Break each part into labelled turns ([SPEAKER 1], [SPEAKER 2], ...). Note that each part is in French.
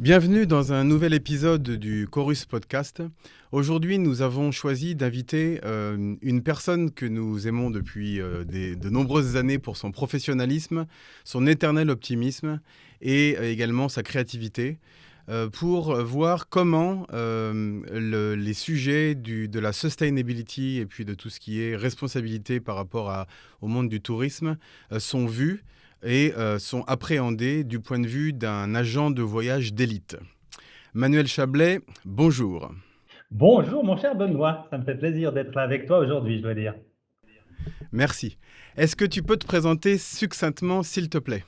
[SPEAKER 1] Bienvenue dans un nouvel épisode du Chorus Podcast. Aujourd'hui, nous avons choisi d'inviter une personne que nous aimons depuis de nombreuses années pour son professionnalisme, son éternel optimisme et également sa créativité, pour voir comment les sujets de la sustainability et puis de tout ce qui est responsabilité par rapport au monde du tourisme sont vus et sont appréhendés du point de vue d'un agent de voyage d'élite. Manuel Chablais, bonjour.
[SPEAKER 2] Bonjour mon cher Benoît, ça me fait plaisir d'être là avec toi aujourd'hui, je dois dire.
[SPEAKER 1] Merci. Est-ce que tu peux te présenter succinctement, s'il te plaît?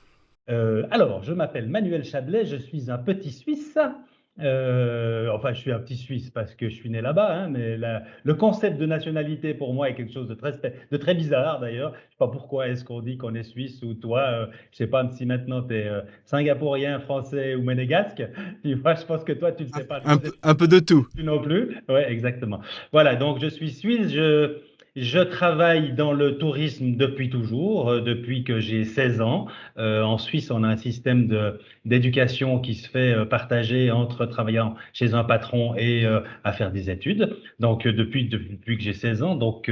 [SPEAKER 2] Alors, je m'appelle Manuel Chablais, je suis un petit Suisse. Enfin, je suis un petit Suisse parce que je suis né là-bas, hein, mais le concept de nationalité pour moi est quelque chose de très bizarre d'ailleurs. Je ne sais pas pourquoi est-ce qu'on dit qu'on est Suisse ou toi, je ne sais pas si maintenant tu es singapourien, français ou monégasque. Puis moi, je pense que toi, tu ne sais pas le concept
[SPEAKER 1] Un peu de tout.
[SPEAKER 2] non plus. Oui, exactement. Voilà, donc je suis suisse, je travaille dans le tourisme depuis toujours, depuis que j'ai 16 ans. En Suisse, on a un système d'éducation qui se fait partager entre travaillant chez un patron et à faire des études. Donc depuis que j'ai 16 ans, donc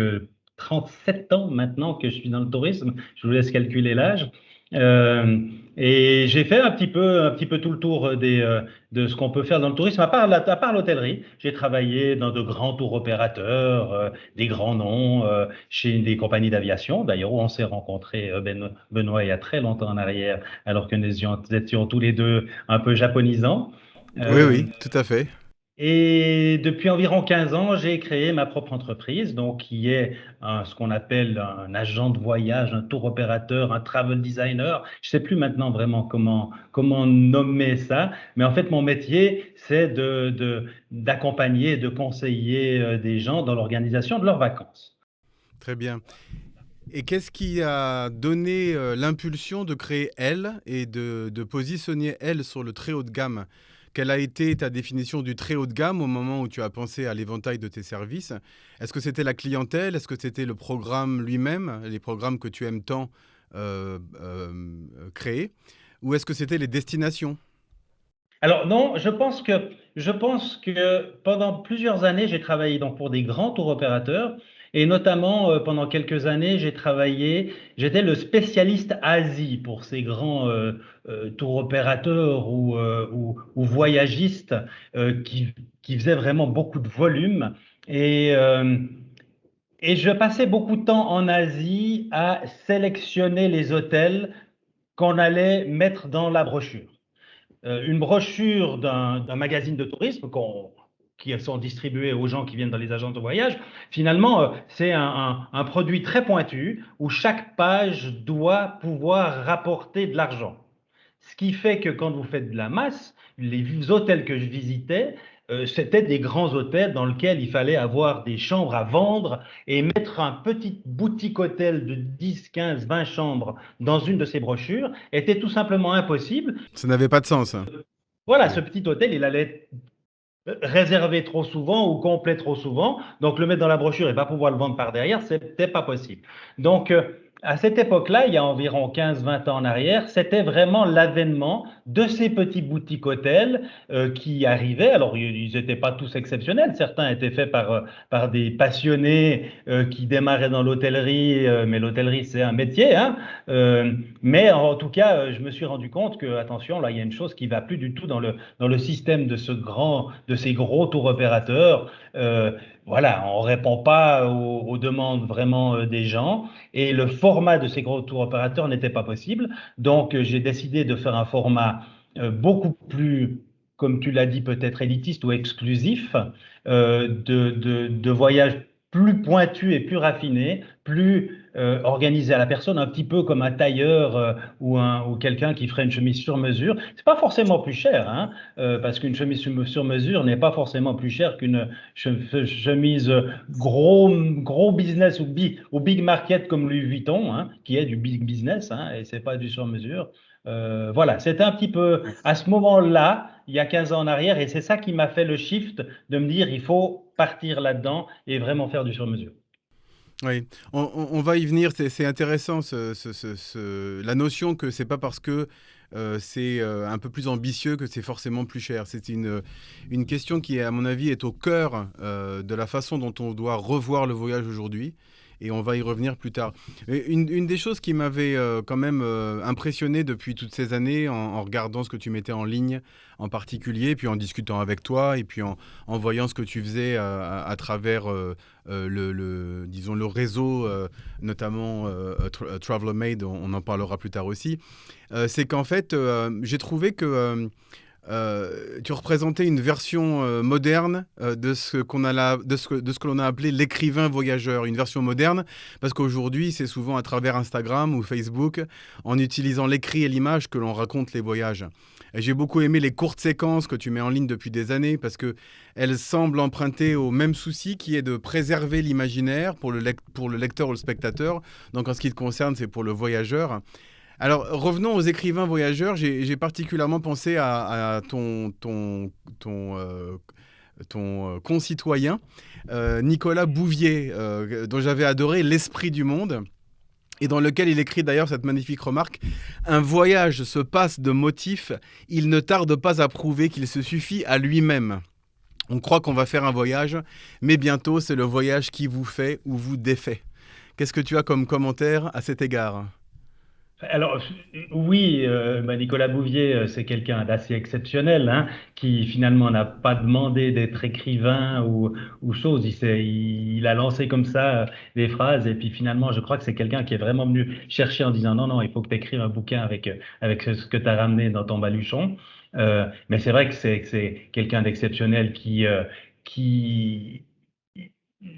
[SPEAKER 2] 37 ans maintenant que je suis dans le tourisme, je vous laisse calculer l'âge. Euh, et j'ai fait un petit peu tout le tour de ce qu'on peut faire dans le tourisme, à part l'hôtellerie. J'ai travaillé dans de grands tours opérateurs, des grands noms, chez des compagnies d'aviation, d'ailleurs, où on s'est rencontrés, Benoît, il y a très longtemps en arrière, alors que nous étions tous les deux un peu japonisants.
[SPEAKER 1] Oui,
[SPEAKER 2] Euh,
[SPEAKER 1] oui, tout à fait.
[SPEAKER 2] et depuis environ 15 ans, j'ai créé ma propre entreprise, donc qui est ce qu'on appelle un agent de voyage, un tour opérateur, un travel designer. Je ne sais plus maintenant vraiment comment nommer ça, mais en fait, mon métier, c'est d'accompagner et de conseiller des gens dans l'organisation de leurs vacances.
[SPEAKER 1] Très bien. Et qu'est-ce qui a donné l'impulsion de créer Elle et de positionner Elle sur le très haut de gamme? Quelle a été ta définition du très haut de gamme au moment où tu as pensé à l'éventail de tes services? Est-ce que c'était la clientèle? Est-ce que c'était le programme lui-même, les programmes que tu aimes tant créer? Ou est-ce que c'était les destinations?
[SPEAKER 2] Alors non, je pense que pendant plusieurs années, j'ai travaillé donc pour des grands tours opérateurs et notamment pendant quelques années, j'étais le spécialiste Asie pour ces grands tours opérateurs ou voyagistes qui faisaient vraiment beaucoup de volume et euh, et je passais beaucoup de temps en Asie à sélectionner les hôtels qu'on allait mettre dans la brochure. Une brochure d'un magazine de tourisme qui sont distribués aux gens qui viennent dans les agences de voyage, finalement, c'est un produit très pointu où chaque page doit pouvoir rapporter de l'argent. Ce qui fait que quand vous faites de la masse, les hôtels que je visitais, c'était des grands hôtels dans lesquels il fallait avoir des chambres à vendre et mettre un petit boutique hôtel de 10, 15, 20 chambres dans une de ces brochures était tout simplement impossible.
[SPEAKER 1] Ça n'avait pas de sens, hein.
[SPEAKER 2] Voilà, ce
[SPEAKER 1] Ouais.
[SPEAKER 2] petit hôtel, il allait être réservé trop souvent ou complet trop souvent. Donc, le mettre dans la brochure et pas pouvoir le vendre par derrière, c'était pas possible. Donc, à cette époque-là, il y a environ 15-20 ans en arrière, c'était vraiment l'avènement de ces petits boutiques hôtels qui arrivaient. Alors, ils n'étaient pas tous exceptionnels. Certains étaient faits par des passionnés qui démarraient dans l'hôtellerie, mais l'hôtellerie, c'est un métier, hein. Mais en tout cas, je me suis rendu compte que, attention, là, il y a une chose qui va plus du tout dans le système de ces gros tours opérateurs. Voilà, on répond pas aux demandes vraiment des gens et le format de ces gros tours opérateurs n'était pas possible. Donc, j'ai décidé de faire un format beaucoup plus, comme tu l'as dit, peut-être élitiste ou exclusif, de voyages plus pointus et plus raffinés, plus organisés à la personne, un petit peu comme un tailleur ou quelqu'un qui ferait une chemise sur mesure. C'est pas forcément plus cher, hein, parce qu'une chemise sur mesure n'est pas forcément plus chère qu'une chemise gros business ou big market comme Louis Vuitton, hein, qui est du big business, hein, et c'est pas du sur mesure. Voilà, c'était un petit peu à ce moment-là, il y a 15 ans en arrière, et c'est ça qui m'a fait le shift de me dire il faut partir là-dedans et vraiment faire du sur mesure.
[SPEAKER 1] Oui, on va y venir. C'est intéressant la notion que c'est pas parce que c'est un peu plus ambitieux, que c'est forcément plus cher. C'est une question qui, à mon avis, est au cœur de la façon dont on doit revoir le voyage aujourd'hui. Et on va y revenir plus tard. Et une des choses qui m'avait quand même impressionné depuis toutes ces années, en regardant ce que tu mettais en ligne en particulier, puis en discutant avec toi, et puis en voyant ce que tu faisais à travers disons, le réseau, notamment TravelerMade, on en parlera plus tard aussi, c'est qu'en fait, j'ai trouvé que tu représentais une version moderne de ce que l'on a appelé l'écrivain voyageur, une version moderne, parce qu'aujourd'hui, c'est souvent à travers Instagram ou Facebook, en utilisant l'écrit et l'image, que l'on raconte les voyages. Et j'ai beaucoup aimé les courtes séquences que tu mets en ligne depuis des années, parce qu'elles semblent emprunter au même souci, qui est de préserver l'imaginaire pour le lecteur ou le spectateur. Donc en ce qui te concerne, c'est pour le voyageur. Alors, revenons aux écrivains voyageurs. J'ai particulièrement pensé à ton concitoyen, Nicolas Bouvier, dont j'avais adoré L'Esprit du monde, et dans lequel il écrit d'ailleurs cette magnifique remarque: un voyage se passe de motifs, il ne tarde pas à prouver qu'il se suffit à lui-même. On croit qu'on va faire un voyage, mais bientôt c'est le voyage qui vous fait ou vous défait. Qu'est-ce que tu as comme commentaire à cet égard ?
[SPEAKER 2] Alors, oui, Nicolas Bouvier, c'est quelqu'un d'assez exceptionnel, hein, qui finalement n'a pas demandé d'être écrivain ou chose. Il a lancé comme ça des phrases, et puis finalement, je crois que c'est quelqu'un qui est vraiment venu chercher en disant non, non, il faut que tu écrives un bouquin avec ce que tu as ramené dans ton baluchon. Mais c'est vrai que c'est quelqu'un d'exceptionnel qui,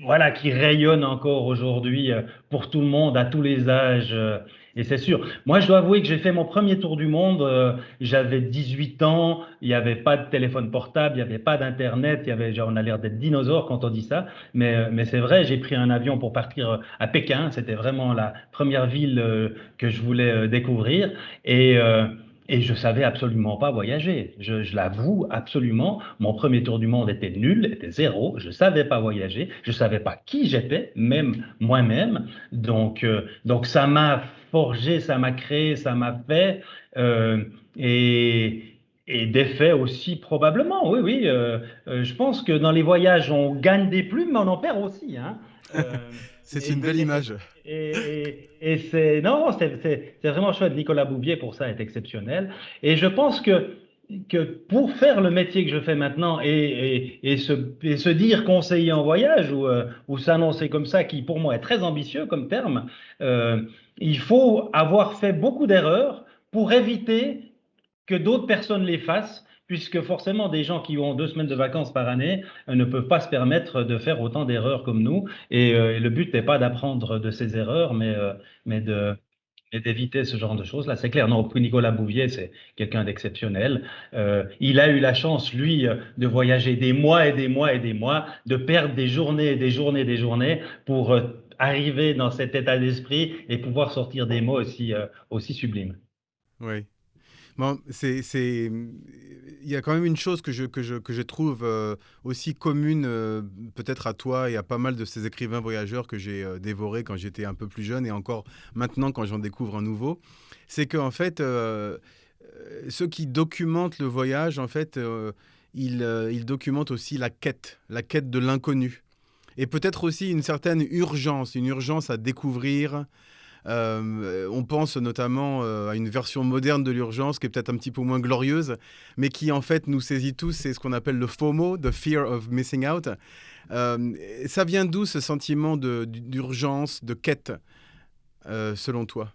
[SPEAKER 2] voilà, qui rayonne encore aujourd'hui pour tout le monde, à tous les âges. Et c'est sûr. Moi, je dois avouer que j'ai fait mon premier tour du monde. J'avais 18 ans. Il n'y avait pas de téléphone portable, il n'y avait pas d'internet. Genre, on a l'air d'être dinosaures quand on dit ça. Mais c'est vrai, j'ai pris un avion pour partir à Pékin. C'était vraiment la première ville que je voulais découvrir. Et, euh, et je savais absolument pas voyager. Je l'avoue absolument. Mon premier tour du monde était nul, était zéro. Je savais pas voyager. Je savais pas qui j'étais, même moi-même. Donc ça m'a forgé, ça m'a créé, ça m'a fait. euh, et, et des faits aussi probablement. Oui, oui. Je pense que dans les voyages, on gagne des plumes, mais on en perd aussi, hein. Euh,
[SPEAKER 1] C'est une belle image.
[SPEAKER 2] et c'est non, c'est vraiment chouette. Nicolas Bouvier pour ça est exceptionnel. Et je pense que pour faire le métier que je fais maintenant et se dire conseiller en voyage ou s'annoncer comme ça, qui pour moi est très ambitieux comme terme, euh, il faut avoir fait beaucoup d'erreurs pour éviter que d'autres personnes les fassent, puisque forcément des gens qui ont 2 semaines de vacances par année ne peuvent pas se permettre de faire autant d'erreurs comme nous. Et le but n'est pas d'apprendre de ces erreurs, mais de et d'éviter ce genre de choses-là. C'est clair. Non, Nicolas Bouvier, c'est quelqu'un d'exceptionnel. Il a eu la chance, lui, de voyager des mois et des mois et des mois, de perdre des journées et des journées et des journées pour arriver dans cet état d'esprit et pouvoir sortir des mots aussi sublimes.
[SPEAKER 1] Oui. Bon, il y a quand même une chose que je trouve aussi commune, peut-être à toi et à pas mal de ces écrivains voyageurs que j'ai dévorés quand j'étais un peu plus jeune, et encore maintenant quand j'en découvre un nouveau. C'est qu'en fait, ceux qui documentent le voyage, en fait, ils documentent aussi la quête de l'inconnu. Et peut-être aussi une urgence à découvrir. On pense notamment à une version moderne de l'urgence qui est peut-être un petit peu moins glorieuse, mais qui en fait nous saisit tous. C'est ce qu'on appelle le FOMO, the fear of missing out. Ça vient d'où, ce sentiment d'urgence, de quête, selon toi?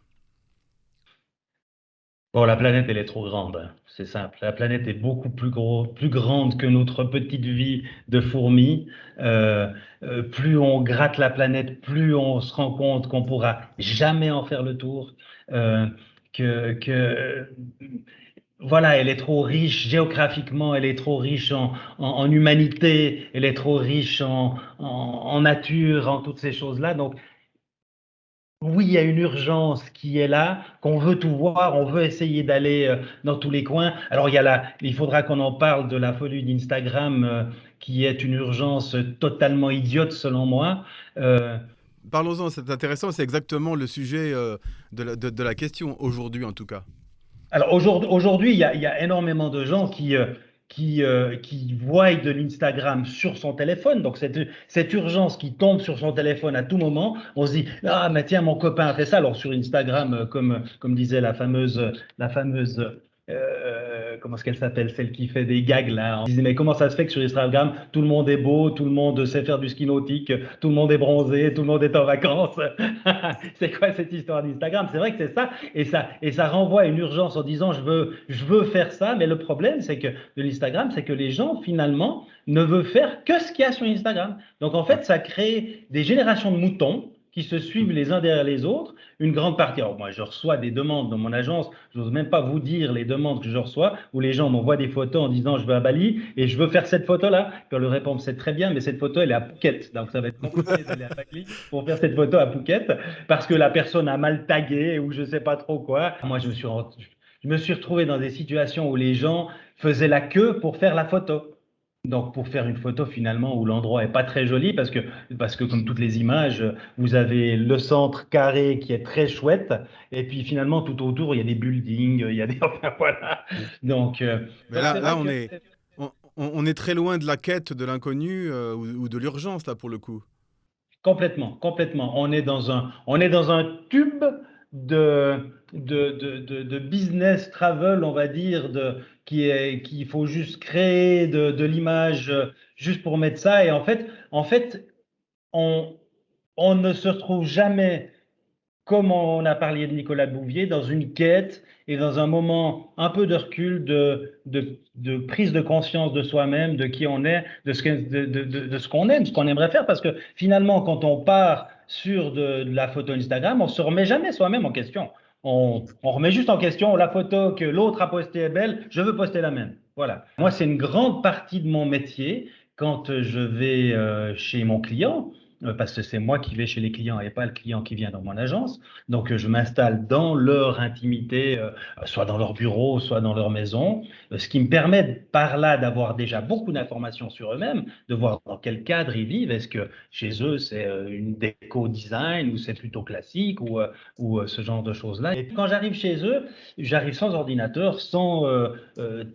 [SPEAKER 2] Bon, la planète, elle est trop grande, hein. C'est simple. La planète est beaucoup plus grande que notre petite vie de fourmis. Plus on gratte la planète, plus on se rend compte qu'on pourra jamais en faire le tour. Euh, que voilà, elle est trop riche géographiquement, elle est trop riche en humanité, elle est trop riche en nature, en toutes ces choses-là. Donc, oui, il y a une urgence qui est là, qu'on veut tout voir, on veut essayer d'aller dans tous les coins. Alors, il faudra qu'on en parle de la folie d'Instagram, qui est une urgence totalement idiote selon moi. Euh,
[SPEAKER 1] Parlons-en, c'est intéressant, c'est exactement le sujet de la question, aujourd'hui en tout cas.
[SPEAKER 2] Alors aujourd'hui, il y a énormément de gens qui voient de l'Instagram sur son téléphone. Donc cette urgence qui tombe sur son téléphone à tout moment, on se dit, ah mais tiens, mon copain a fait ça. Alors sur Instagram, comme disait la fameuse comment est-ce qu'elle s'appelle, celle qui fait des gags là. On disait, mais comment ça se fait que sur Instagram, tout le monde est beau, tout le monde sait faire du ski nautique, tout le monde est bronzé, tout le monde est en vacances. C'est quoi cette histoire d'Instagram? C'est vrai que c'est ça, et ça renvoie à une urgence en disant je veux faire ça, mais le problème c'est que de l'Instagram, c'est que les gens finalement ne veulent faire que ce qu'il y a sur Instagram. Donc en
[SPEAKER 1] Ouais.
[SPEAKER 2] fait, ça crée des générations de moutons qui se suivent les uns derrière les autres. Une grande partie, alors moi je reçois des demandes dans mon agence, je n'ose même pas vous dire les demandes que je reçois, où les gens m'envoient des photos en disant je vais à Bali et je veux faire cette photo-là. Puis on leur répond c'est très bien, mais cette photo elle est à Phuket, donc ça va être compliqué d'aller à Bali pour faire cette photo à Phuket parce que la personne a mal tagué ou je sais pas trop quoi. Moi je me suis retrouvé dans des situations où les gens faisaient la queue pour faire la photo. Donc, pour faire une photo finalement où l'endroit est pas très joli, parce que comme toutes les images, vous avez le centre carré qui est très chouette, et puis finalement tout autour il y a des buildings, il y a des, enfin voilà. Donc, euh,
[SPEAKER 1] Mais
[SPEAKER 2] donc c'est
[SPEAKER 1] là,
[SPEAKER 2] vrai que
[SPEAKER 1] on est très loin de la quête de l'inconnu ou de l'urgence, là, pour le coup.
[SPEAKER 2] complètement, complètement. On est dans un tube de business travel, on va dire, qu'il faut juste créer de l'image juste pour mettre ça. Et en fait, on, on ne se retrouve jamais, comme on a parlé de Nicolas Bouvier, dans une quête et dans un moment un peu de recul, de prise de conscience de soi-même, de qui on est, de ce qu'on aime, ce qu'on aimerait faire. Parce que finalement, quand on part sur de la photo Instagram, on ne se remet jamais soi-même en question. On remet juste en question la photo que l'autre a postée est belle, je veux poster la même. Voilà. Moi, c'est une grande partie de mon métier quand je vais chez mon client, parce que c'est moi qui vais chez les clients et pas le client qui vient dans mon agence. Donc, je m'installe dans leur intimité, soit dans leur bureau, soit dans leur maison, ce qui me permet par là d'avoir déjà beaucoup d'informations sur eux-mêmes, de voir dans quel cadre ils vivent. Est-ce que chez eux, c'est une déco design ou c'est plutôt classique ou ce genre de choses-là. Et quand j'arrive chez eux, j'arrive sans ordinateur, sans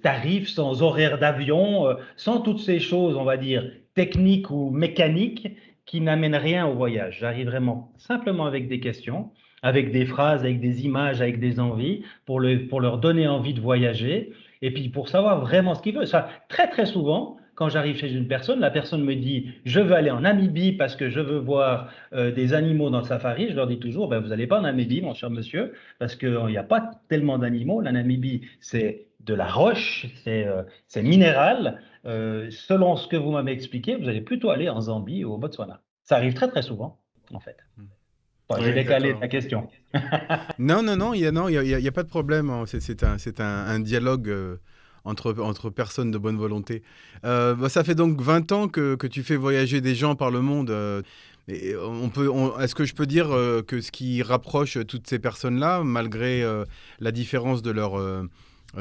[SPEAKER 2] tarif, sans horaire d'avion, sans toutes ces choses, on va dire, techniques ou mécaniques qui n'amènent rien au voyage. J'arrive vraiment simplement avec des questions, avec des phrases, avec des images, avec des envies, pour leur donner envie de voyager, et puis pour savoir vraiment ce qu'ils veulent. Ça, très très souvent, quand j'arrive chez une personne, la personne me dit, je veux aller en Namibie parce que je veux voir des animaux dans le safari. Je leur dis toujours, ben, vous n'allez pas en Namibie, mon cher monsieur, parce qu'il n'y a pas tellement d'animaux. La Namibie, c'est de la roche, c'est minéral. Selon ce que vous m'avez expliqué, vous allez plutôt aller en Zambie ou au Botswana. Ça arrive très très souvent, en fait. Bon, j'ai
[SPEAKER 1] Oui,
[SPEAKER 2] décalé
[SPEAKER 1] d'accord.
[SPEAKER 2] ta question.
[SPEAKER 1] Non, non, non, il y a pas de problème, hein. C'est un dialogue entre personnes de bonne volonté. Bah, ça fait donc 20 ans que tu fais voyager des gens par le monde. Et est-ce que je peux dire que ce qui rapproche toutes ces personnes-là, malgré la différence de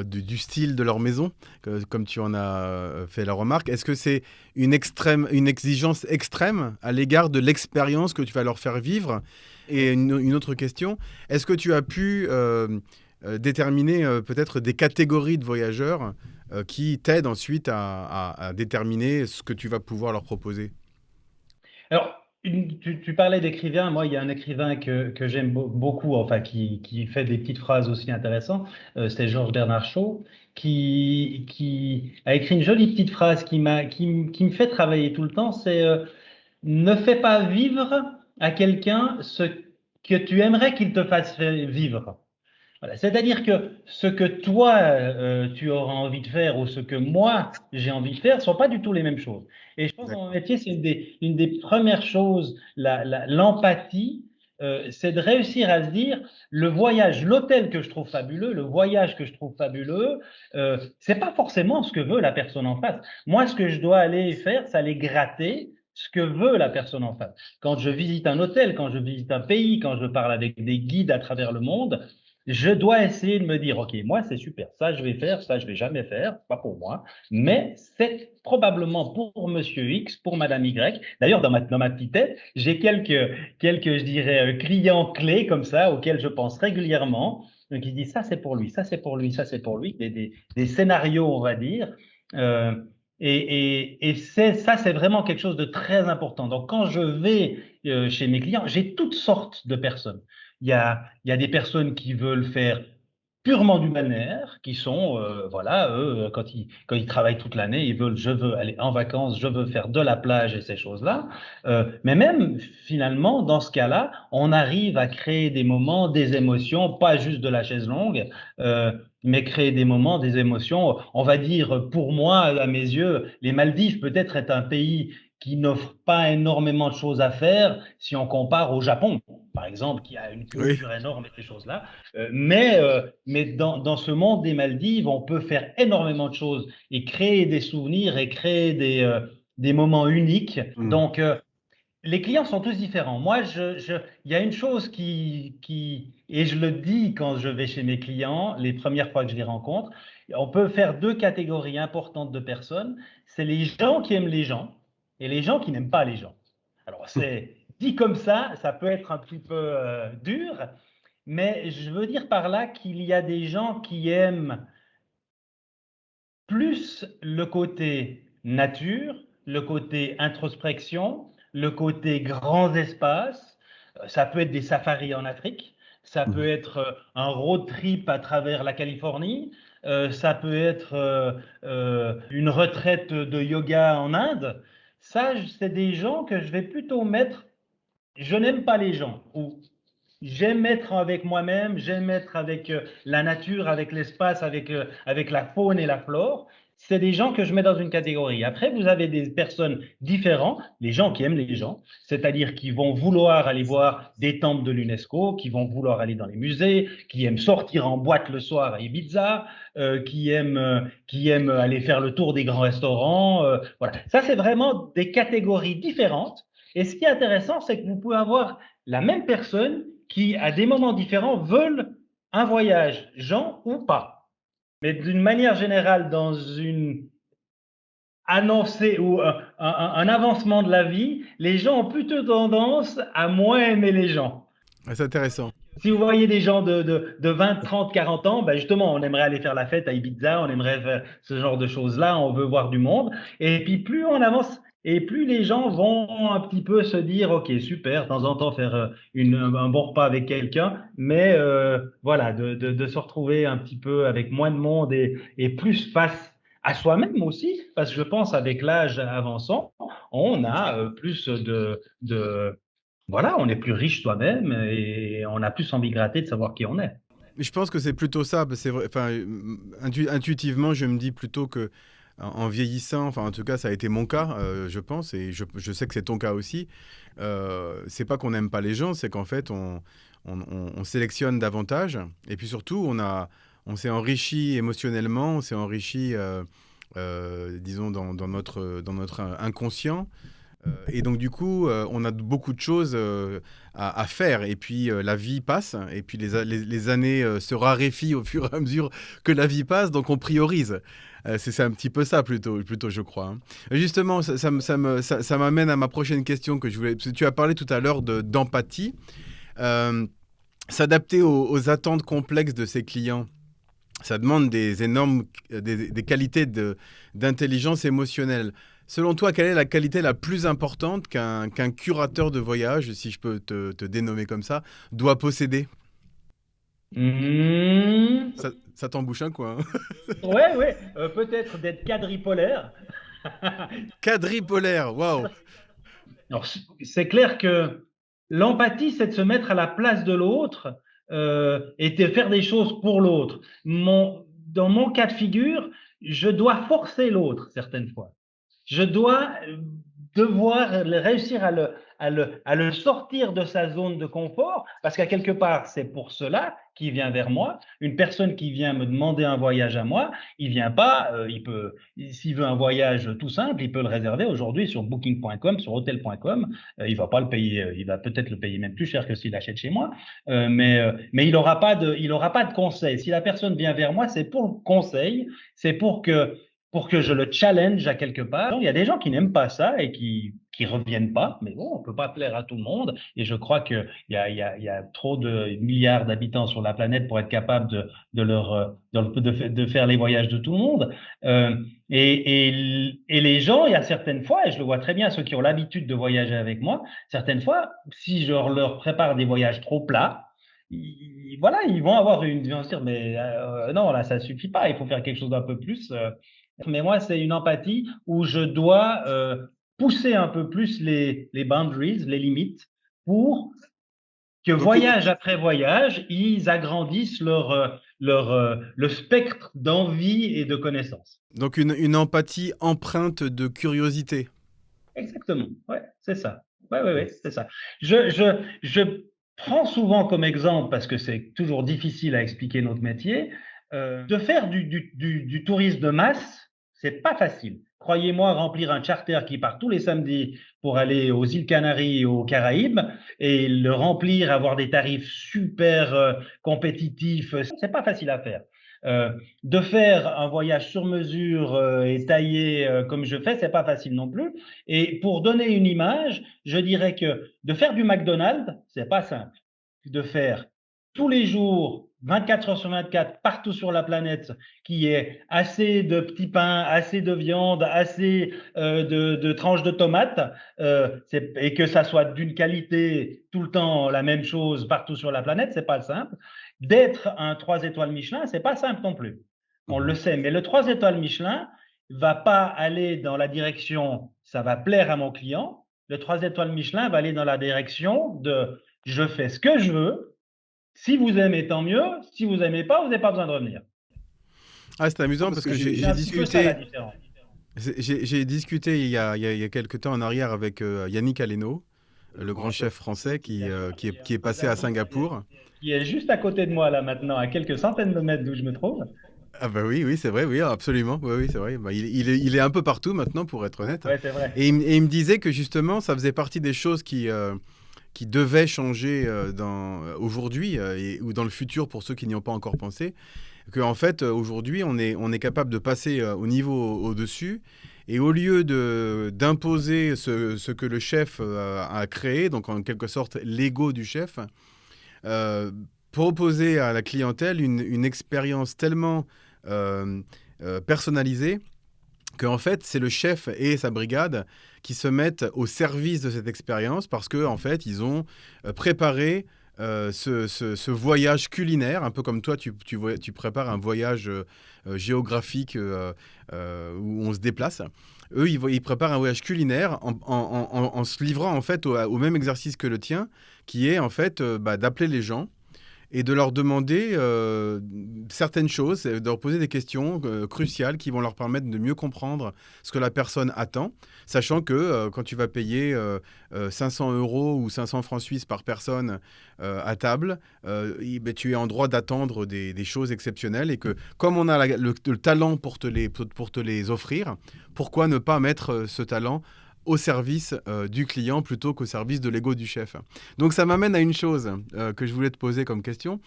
[SPEAKER 1] du style de leur maison, comme tu en as fait la remarque, est-ce que c'est une exigence extrême à l'égard de l'expérience que tu vas leur faire vivre? Et une autre question, est-ce que tu as pu déterminer peut-être des catégories de voyageurs qui t'aident ensuite à déterminer ce que tu vas pouvoir leur proposer?
[SPEAKER 2] Alors, tu parlais d'écrivain. Moi, il y a un écrivain que j'aime beaucoup, enfin, qui fait des petites phrases aussi intéressantes. C'est Georges Bernard Shaw, qui a écrit une jolie petite phrase qui me fait travailler tout le temps. C'est ne fais pas vivre à quelqu'un ce que tu aimerais qu'il te fasse vivre. Voilà. C'est-à-dire que ce que toi, tu auras envie de faire ou ce que moi, j'ai envie de faire ne sont pas du tout les mêmes choses. Et je pense que dans mon
[SPEAKER 1] D'accord.
[SPEAKER 2] métier, c'est une des premières choses, l'empathie, c'est de réussir à se dire, le voyage, l'hôtel que je trouve fabuleux, le voyage que je trouve fabuleux, c'est pas forcément ce que veut la personne en face. Moi, ce que je dois aller faire, c'est aller gratter ce que veut la personne en face. Quand je visite un hôtel, quand je visite un pays, quand je parle avec des guides à travers le monde, je dois essayer de me dire, OK, moi, c'est super, ça, je vais faire, ça, je vais jamais faire, pas pour moi, mais c'est probablement pour Monsieur X, pour Madame Y. D'ailleurs, dans ma petite tête, j'ai quelques, je dirais, clients clés comme ça, auxquels je pense régulièrement. Donc, il dit ça, c'est pour lui, ça, c'est pour lui, ça, c'est pour lui, des scénarios, on va dire. Euh, et ça, c'est vraiment quelque chose de très important. Donc, quand je vais chez mes clients, j'ai toutes sortes de personnes. Il y a des personnes qui veulent faire purement du balnéaire, qui sont, voilà, eux, quand ils travaillent toute l'année, je veux aller en vacances, je veux faire de la plage et ces choses-là. Mais même, finalement, dans ce cas-là, on arrive à créer des moments, des émotions, pas juste de la chaise longue, euh, mais créer des moments, des émotions. On va dire, pour moi, à mes yeux, les Maldives peut-être est un pays qui n'offre pas énormément de choses à faire si on compare au Japon, par exemple, qui a une
[SPEAKER 1] Oui.
[SPEAKER 2] culture énorme et ces choses-là. Mais dans ce monde des Maldives, on peut faire énormément de choses et créer des souvenirs et créer des moments uniques.
[SPEAKER 1] Mm.
[SPEAKER 2] Donc, les clients sont tous différents. Moi, il y a une chose et je le dis quand je vais chez mes clients, les premières fois que je les rencontre, on peut faire deux catégories importantes de personnes. C'est les gens qui aiment les gens et les gens qui n'aiment pas les gens. Alors, c'est dit comme ça peut être un petit peu dur, mais je veux dire par là qu'il y a des gens qui aiment plus le côté nature, le côté introspection, le côté grands espaces. Ça peut être des safaris en Afrique, ça peut
[SPEAKER 1] Mm.
[SPEAKER 2] être un road trip à travers la Californie, ça peut être une retraite de yoga en Inde. Ça, c'est des gens que je vais plutôt mettre. Je n'aime pas les gens, ou j'aime être avec moi-même, j'aime être avec la nature, avec l'espace, avec la faune et la flore. C'est des gens que je mets dans une catégorie. Après, vous avez des personnes différentes, les gens qui aiment les gens, c'est-à-dire qui vont vouloir aller voir des temples de l'UNESCO, qui vont vouloir aller dans les musées, qui aiment sortir en boîte le soir à Ibiza, qui aiment aller faire le tour des grands restaurants. Voilà. Ça, c'est vraiment des catégories différentes. Et ce qui est intéressant, c'est que vous pouvez avoir la même personne qui, à des moments différents, veulent un voyage, Jean ou pas. Mais d'une manière générale, dans une annoncée ou un avancement de la vie, les gens ont plutôt tendance à moins aimer les gens.
[SPEAKER 1] Ah, c'est intéressant.
[SPEAKER 2] Si vous voyez des gens de 20, 30, 40 ans, ben justement, on aimerait aller faire la fête à Ibiza, on aimerait faire ce genre de choses-là, on veut voir du monde. Et puis plus on avance et plus les gens vont un petit peu se dire, OK, super, de temps en temps faire un bon repas avec quelqu'un, mais voilà, de se retrouver un petit peu avec moins de monde et plus face à soi-même aussi, parce que je pense avec l'âge avançant, on a plus voilà, on est plus riche soi-même et on a plus envie de gratter de savoir qui on est.
[SPEAKER 1] Mais je pense que c'est plutôt ça. C'est vrai, enfin, intuitivement, je me dis plutôt que en vieillissant, enfin en tout cas ça a été mon cas, je pense, et je sais que c'est ton cas aussi. C'est pas qu'on n'aime pas les gens, c'est qu'en fait on sélectionne davantage, et puis surtout on s'est enrichi émotionnellement, on s'est enrichi, disons dans notre inconscient. Et donc du coup, on a beaucoup de choses à faire. Et puis la vie passe, et puis les années se raréfient au fur et à mesure que la vie passe, donc on priorise. C'est un petit peu ça plutôt je crois, hein. Justement, ça m'amène à ma prochaine question que je voulais. Parce que tu as parlé tout à l'heure d'empathie. Euh, S'adapter aux attentes complexes de ses clients. Ça demande des qualités d'intelligence émotionnelle. Selon toi, quelle est la qualité la plus importante qu'un curateur de voyage, si je peux te dénommer comme ça, doit posséder?
[SPEAKER 2] Hmm,
[SPEAKER 1] Ça t'embouche un coin, hein.
[SPEAKER 2] ouais, ouais, peut-être d'être quadripolaire.
[SPEAKER 1] Quadripolaire, waouh.
[SPEAKER 2] Alors, c'est clair que l'empathie, c'est de se mettre à la place de l'autre et de faire des choses pour l'autre. Dans mon cas de figure, je dois forcer l'autre certaines fois. Je dois devoir réussir à le sortir de sa zone de confort, parce qu'à quelque part, c'est pour cela qu'il vient vers moi. Une personne qui vient me demander un voyage à moi, il vient pas, s'il veut un voyage tout simple, il peut le réserver aujourd'hui sur booking.com, sur hotel.com. Il va pas le payer, il va peut-être le payer même plus cher que s'il achète chez moi, mais il aura pas de conseil. Si la personne vient vers moi, c'est pour le conseil, c'est pour que pour que je le challenge à quelque part. Il y a des gens qui n'aiment pas ça et qui reviennent pas, mais bon, on peut pas plaire à tout le monde. Et je crois qu'il y a trop de milliards d'habitants sur la planète pour être capable de faire les voyages de tout le monde. Et les gens, il y a certaines fois, et je le vois très bien, ceux qui ont l'habitude de voyager avec moi, certaines fois, si je leur prépare des voyages trop plats, voilà, ils vont avoir ils vont se dire, mais non, là, ça suffit pas, il faut faire quelque chose d'un peu plus. Mais moi, c'est une empathie où je dois pousser un peu plus les boundaries, les limites, pour que
[SPEAKER 1] Ok.
[SPEAKER 2] voyage après voyage, ils agrandissent le spectre d'envie et de connaissances.
[SPEAKER 1] Donc une empathie empreinte de curiosité.
[SPEAKER 2] Exactement, ouais, c'est ça. Ouais, ouais, ouais, c'est ça. Je prends souvent comme exemple, parce que c'est toujours difficile à expliquer notre métier, de faire du tourisme de masse, c'est pas facile. Croyez-moi, remplir un charter qui part tous les samedis pour aller aux îles Canaries et aux Caraïbes et le remplir, avoir des tarifs super compétitifs, c'est pas facile à faire. De faire un voyage sur mesure et taillé comme je fais, c'est pas facile non plus. Et pour donner une image, je dirais que de faire du McDonald's, c'est pas simple. De faire tous les jours, 24 heures sur 24, partout sur la planète, qui est assez de petits pains, assez de viande, assez de tranches de tomates, et que ça soit d'une qualité tout le temps la même chose partout sur la planète, c'est pas simple. D'être un 3 étoiles Michelin, c'est pas simple non plus. On le
[SPEAKER 1] Mhm.
[SPEAKER 2] sait, mais le 3 étoiles Michelin va pas aller dans la direction ça va plaire à mon client. Le 3 étoiles Michelin va aller dans la direction de je fais ce que je veux. Si vous aimez, tant mieux. Si vous n'aimez pas, vous n'avez pas besoin de revenir.
[SPEAKER 1] Ah, c'est amusant parce que
[SPEAKER 2] C'est un petit peu ça la différence.
[SPEAKER 1] j'ai discuté il y a quelques temps en arrière avec Yannick Aleno, le grand chef français qui est passé à Singapour.
[SPEAKER 2] Qui est juste à côté de moi là maintenant, à quelques centaines de mètres d'où je me trouve.
[SPEAKER 1] Ah bah oui, oui, c'est vrai, oui, absolument, oui, oui, c'est vrai. Bah, il est un peu partout maintenant, pour être honnête.
[SPEAKER 2] Ouais, c'est vrai.
[SPEAKER 1] Et il me disait que justement, ça faisait partie des choses qui devaient changer aujourd'hui ou dans le futur pour ceux qui n'y ont pas encore pensé. Qu'en fait, aujourd'hui, on est capable de passer au niveau au-dessus. Et au lieu d'imposer ce que le chef a créé, donc en quelque sorte l'ego du chef, euh, proposer à la clientèle une expérience tellement euh, personnalisée qu'en fait, c'est le chef et sa brigade qui se mettent au service de cette expérience parce qu'en en fait, ils ont préparé ce voyage culinaire, un peu comme toi, tu prépares un voyage géographique où on se déplace. Eux, ils préparent un voyage culinaire en se livrant en fait au même exercice que le tien, qui est en fait d'appeler les gens et de leur demander certaines choses, de leur poser des questions cruciales qui vont leur permettre de mieux comprendre ce que la personne attend, sachant que quand tu vas payer 500 euros ou 500 francs suisses par personne à table, ben, tu es en droit d'attendre des choses exceptionnelles et que comme on a le talent pour te les offrir, pourquoi ne pas mettre ce talent au service du client plutôt qu'au service de l'ego du chef. Donc ça m'amène à une chose que je voulais te poser comme question.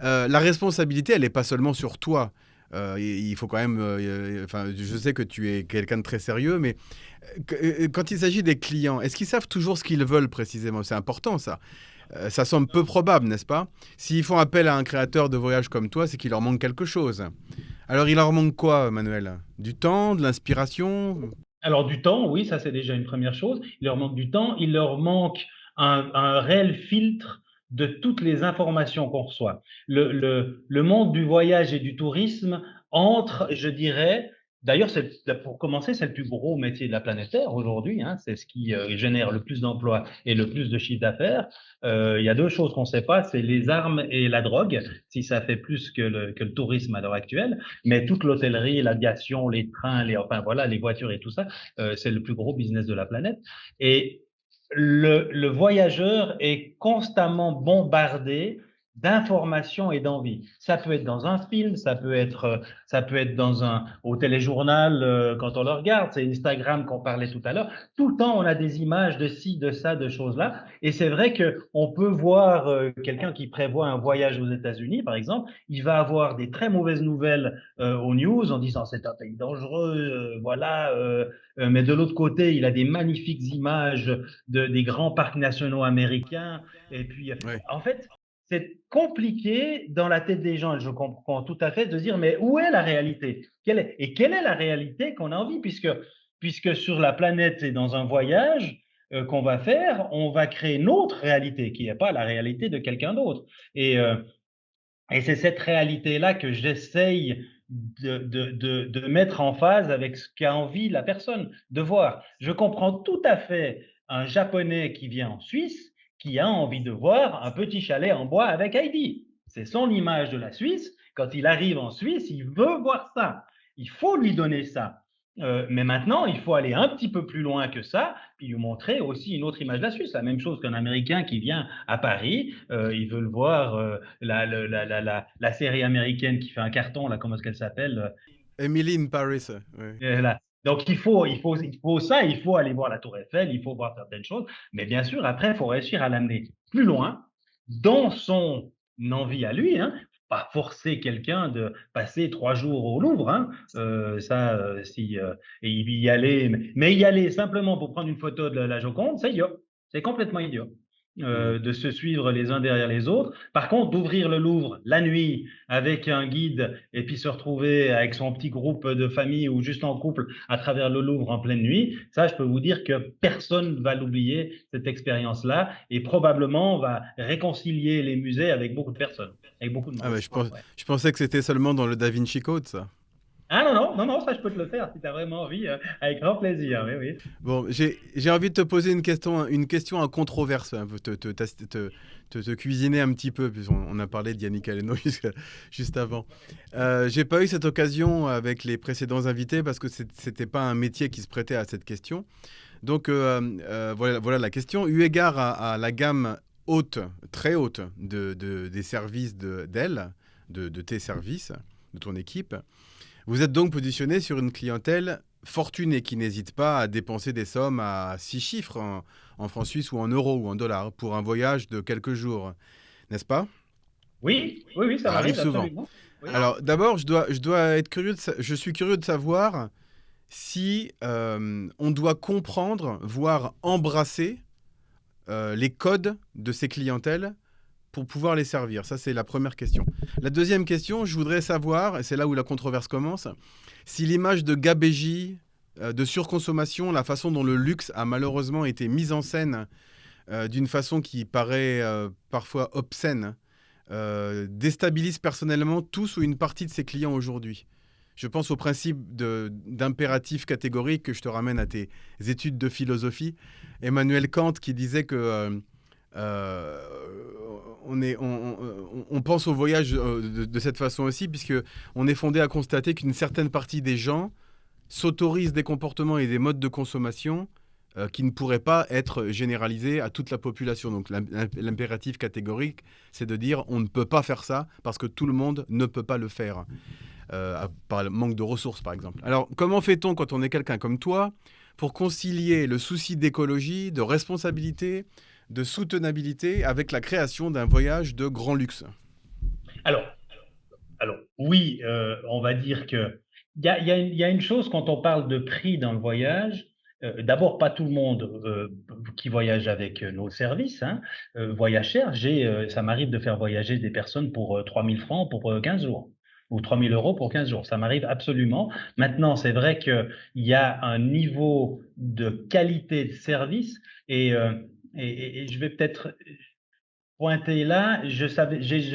[SPEAKER 1] La responsabilité, elle n'est pas seulement sur toi. Il faut quand même... enfin, je sais que tu es quelqu'un de très sérieux, mais quand il s'agit des clients, est-ce qu'ils savent toujours ce qu'ils veulent précisément? C'est important ça. Ça semble peu probable, n'est-ce pas? S'ils font appel à un créateur de voyage comme toi, c'est qu'il leur manque quelque chose. Alors il leur manque quoi, Manuel? Du temps, de l'inspiration?
[SPEAKER 2] Alors du temps, oui, ça c'est déjà une première chose. Il leur manque du temps, il leur manque un réel filtre de toutes les informations qu'on reçoit. Le monde du voyage et du tourisme entre, je dirais, d'ailleurs, pour commencer, c'est le plus gros métier de la planète Terre aujourd'hui, hein, c'est ce qui génère le plus d'emplois et le plus de chiffre d'affaires. Il y a deux choses qu'on ne sait pas, c'est les armes et la drogue, si ça fait plus que le tourisme à l'heure actuelle, mais toute l'hôtellerie, l'aviation, les trains, enfin voilà, les voitures et tout ça, c'est le plus gros business de la planète. Et le voyageur est constamment bombardé d'information et d'envie. Ça peut être dans un film, ça peut être dans au téléjournal quand on le regarde, c'est Instagram qu'on parlait tout à l'heure. Tout le temps, on a des images de ci, de ça, de choses-là. Et c'est vrai que on peut voir quelqu'un qui prévoit un voyage aux États-Unis, par exemple, il va avoir des très mauvaises nouvelles aux news en disant c'est un pays dangereux, voilà. Mais de l'autre côté, il a des magnifiques images des grands parcs nationaux américains. Et puis,
[SPEAKER 1] Ouais.
[SPEAKER 2] en fait, c'est compliqué dans la tête des gens, et je comprends tout à fait, de dire, mais où est la réalité? Et quelle est la réalité qu'on a envie? Puisque sur la planète et dans un voyage qu'on va faire, on va créer notre réalité, qui n'est pas la réalité de quelqu'un d'autre. Et, euh, et c'est cette réalité-là que j'essaye de mettre en phase avec ce qu'a envie la personne de voir. Je comprends tout à fait un Japonais qui vient en Suisse, qui a envie de voir un petit chalet en bois avec Heidi. C'est son image de la Suisse. Quand il arrive en Suisse, il veut voir ça. Il faut lui donner ça. Mais maintenant, il faut aller un petit peu plus loin que ça, puis lui montrer aussi une autre image de la Suisse. La même chose qu'un Américain qui vient à Paris, il veut le voir, la série américaine qui fait un carton, là, comment est-ce qu'elle s'appelle?
[SPEAKER 1] Emily in Paris. Ouais.
[SPEAKER 2] Là. Donc, il faut aller voir la Tour Eiffel, il faut voir certaines choses, mais bien sûr, après, il faut réussir à l'amener plus loin dans son envie à lui, hein. Pas forcer quelqu'un de passer 3 jours au Louvre, hein. Et y aller, mais y aller simplement pour prendre une photo de la Joconde, c'est idiot, c'est complètement idiot.
[SPEAKER 1] Mm.
[SPEAKER 2] De se suivre les uns derrière les autres. Par contre, d'ouvrir le Louvre la nuit avec un guide et puis se retrouver avec son petit groupe de famille ou juste en couple à travers le Louvre en pleine nuit, ça, je peux vous dire que personne ne va l'oublier, cette expérience-là, et probablement va réconcilier les musées avec beaucoup de personnes, avec beaucoup de
[SPEAKER 1] Ah
[SPEAKER 2] monde.
[SPEAKER 1] bah,
[SPEAKER 2] Ouais.
[SPEAKER 1] je pensais que c'était seulement dans le Da Vinci Code, ça.
[SPEAKER 2] Ah non, non, non, non, ça, je peux te le faire si tu as vraiment envie, avec grand plaisir, oui, oui.
[SPEAKER 1] Bon, j'ai envie de te poser une question à controverse, hein, te cuisiner un petit peu, puisqu'on on a parlé de Yannick Aleno juste avant. J'ai pas eu cette occasion avec les précédents invités parce que c'était pas un métier qui se prêtait à cette question. Donc voilà la question. Eu égard à la gamme haute, très haute des services d'elle, de tes services, de ton équipe, vous êtes donc positionné sur une clientèle fortunée qui n'hésite pas à dépenser des sommes à 6 chiffres en francs suisses ou en euros ou en dollars pour un voyage de quelques jours, n'est-ce pas?
[SPEAKER 2] Oui, oui, oui, ça
[SPEAKER 1] Ça arrive
[SPEAKER 2] m'arrive,
[SPEAKER 1] souvent.
[SPEAKER 2] absolument. Oui.
[SPEAKER 1] Alors d'abord, je dois être curieux je suis curieux de savoir si on doit comprendre, voire embrasser les codes de ces clientèles pour pouvoir les servir. Ça, c'est la première question. La deuxième question, je voudrais savoir, et c'est là où la controverse commence, si l'image de gabégie, de surconsommation, la façon dont le luxe a malheureusement été mise en scène d'une façon qui paraît parfois obscène, déstabilise personnellement tous ou une partie de ses clients aujourd'hui. Je pense au principe d'impératif catégorique que je te ramène à tes études de philosophie. Emmanuel Kant qui disait que euh, on pense au voyage de cette façon aussi, puisque on est fondé à constater qu'une certaine partie des gens s'autorisent des comportements et des modes de consommation qui ne pourraient pas être généralisés à toute la population. Donc l'impératif catégorique, c'est de dire on ne peut pas faire ça parce que tout le monde ne peut pas le faire, par manque de ressources par exemple. Alors comment fait-on quand on est quelqu'un comme toi pour concilier le souci d'écologie, de responsabilité, de soutenabilité avec la création d'un voyage de grand luxe?
[SPEAKER 2] Alors, alors oui, on va dire que il y a une chose quand on parle de prix dans le voyage. D'abord, pas tout le monde qui voyage avec nos services, hein, voyage cher. Ça m'arrive de faire voyager des personnes pour 3000 francs pour 15 jours ou 3000 € pour 15 jours. Ça m'arrive absolument. Maintenant, c'est vrai qu'il y a un niveau de qualité de service et, et je vais peut-être pointé là, je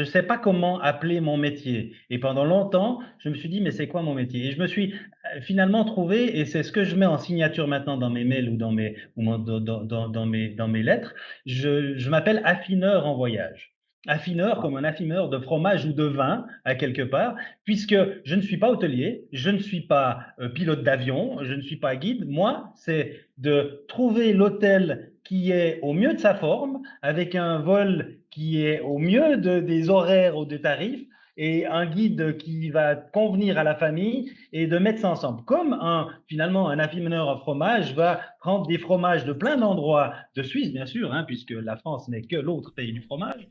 [SPEAKER 2] sais pas comment appeler mon métier. Et pendant longtemps, je me suis dit, mais c'est quoi mon métier? Et je me suis finalement trouvé, et c'est ce que je mets en signature maintenant dans mes mails ou dans mes lettres, je m'appelle affineur en voyage. Affineur comme un affineur de fromage ou de vin, à quelque part, puisque je ne suis pas hôtelier, je ne suis pas pilote d'avion, je ne suis pas guide. Moi, c'est de trouver l'hôtel qui est au mieux de sa forme, avec un vol qui est au mieux des horaires ou des tarifs, et un guide qui va convenir à la famille et de mettre ça ensemble. Comme finalement un affineur à fromage va prendre des fromages de plein d'endroits, de Suisse bien sûr, hein, puisque la France n'est que l'autre pays du fromage,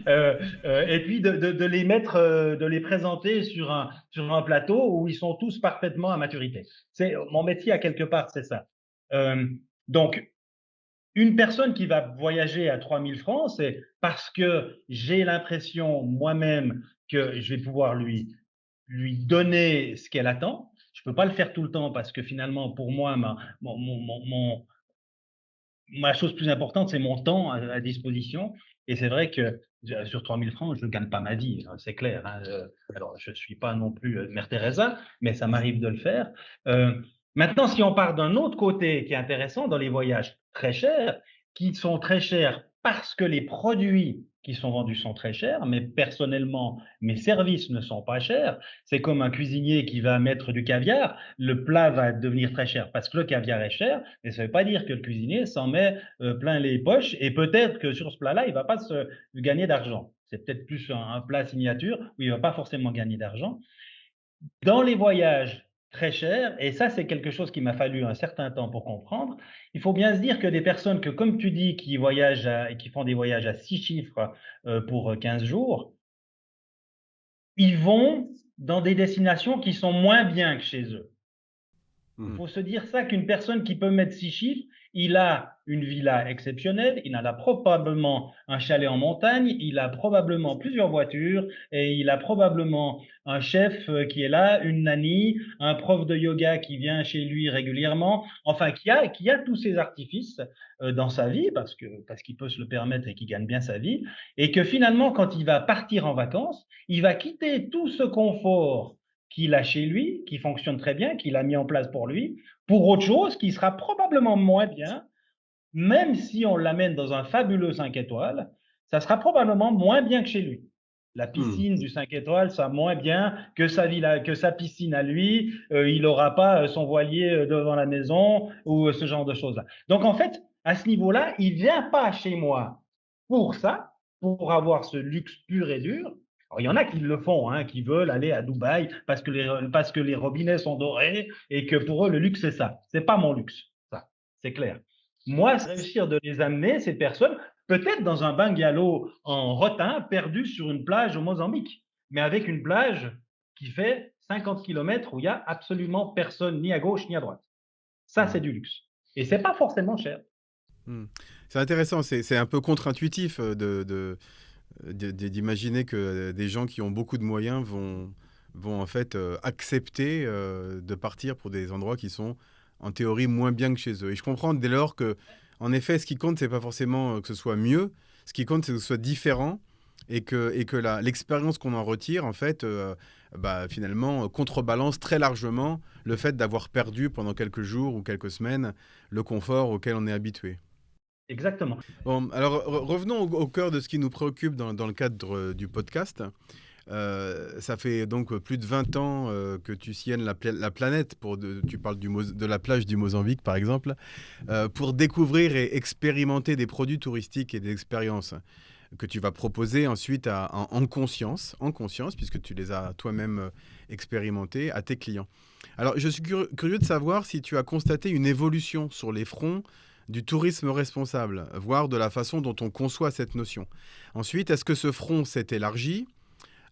[SPEAKER 2] et puis de les mettre, de les présenter sur un plateau où ils sont tous parfaitement à maturité. Mon métier à quelque part, c'est ça. Donc, une personne qui va voyager à 3000 francs, c'est parce que j'ai l'impression moi-même que je vais pouvoir lui donner ce qu'elle attend. Je ne peux pas le faire tout le temps parce que finalement, pour moi, ma chose plus importante, c'est mon temps à disposition. Et c'est vrai que sur 3000 francs, je ne gagne pas ma vie, hein, c'est clair. Hein. Alors, je ne suis pas non plus Mère Teresa, mais ça m'arrive de le faire. Maintenant, si on part d'un autre côté qui est intéressant, dans les voyages très chers, qui sont très chers parce que les produits qui sont vendus sont très chers, mais personnellement, mes services ne sont pas chers. C'est comme un cuisinier qui va mettre du caviar, le plat va devenir très cher parce que le caviar est cher, mais ça ne veut pas dire que le cuisinier s'en met plein les poches, et peut-être que sur ce plat-là, il ne va pas gagner d'argent. C'est peut-être plus un plat signature où il ne va pas forcément gagner d'argent. Dans les voyages très chers, et ça c'est quelque chose qui m'a fallu un certain temps pour comprendre, il faut bien se dire que des personnes que, comme tu dis, qui voyagent et qui font des voyages à 6 chiffres pour 15 jours, ils vont dans des destinations qui sont moins bien que chez eux. Il faut se dire ça, qu'une personne qui peut mettre 6 chiffres, il a une villa exceptionnelle, il a probablement un chalet en montagne, il a probablement plusieurs voitures, et il a probablement un chef qui est là, une nanny, un prof de yoga qui vient chez lui régulièrement, enfin qui a tous ces artifices dans sa vie parce qu'il peut se le permettre et qu'il gagne bien sa vie, et que finalement, quand il va partir en vacances, il va quitter tout ce confort qu'il a chez lui, qui fonctionne très bien, qu'il a mis en place pour lui, pour autre chose qui sera probablement moins bien, même si on l'amène dans un fabuleux 5 étoiles, ça sera probablement moins bien que chez lui. La piscine du 5 étoiles, ça moins bien que sa piscine à lui. Il n'aura pas son voilier devant la maison ou ce genre de choses-là. Donc, en fait, à ce niveau-là, il ne vient pas chez moi pour ça, pour avoir ce luxe pur et dur. Alors, il y en a qui le font, hein, qui veulent aller à Dubaï parce que les robinets sont dorés et que pour eux, le luxe, c'est ça. Ce n'est pas mon luxe, ça, c'est clair. Moi, c'est réussir de les amener, ces personnes, peut-être dans un bungalow en rotin, perdu sur une plage au Mozambique, mais avec une plage qui fait 50 km où il n'y a absolument personne, ni à gauche ni à droite. Ça, c'est du luxe. Et ce n'est pas forcément cher.
[SPEAKER 1] C'est intéressant, c'est un peu contre-intuitif d'imaginer que des gens qui ont beaucoup de moyens vont en fait accepter de partir pour des endroits qui sont en théorie moins bien que chez eux. Et je comprends dès lors que, en effet, ce qui compte, c'est pas forcément que ce soit mieux, ce qui compte, c'est que ce soit différent et que l'expérience qu'on en retire, en fait, finalement, contrebalance très largement le fait d'avoir perdu pendant quelques jours ou quelques semaines le confort auquel on est habitué.
[SPEAKER 2] Exactement.
[SPEAKER 1] Bon, alors revenons au cœur de ce qui nous préoccupe dans le cadre du podcast. Ça fait donc plus de 20 ans que tu sillonnes la planète, tu parles de la plage du Mozambique par exemple, pour découvrir et expérimenter des produits touristiques et des expériences que tu vas proposer ensuite en conscience, puisque tu les as toi-même expérimentés à tes clients. Alors je suis curieux de savoir si tu as constaté une évolution sur les fronts du tourisme responsable, voire de la façon dont on conçoit cette notion. Ensuite, est-ce que ce front s'est élargi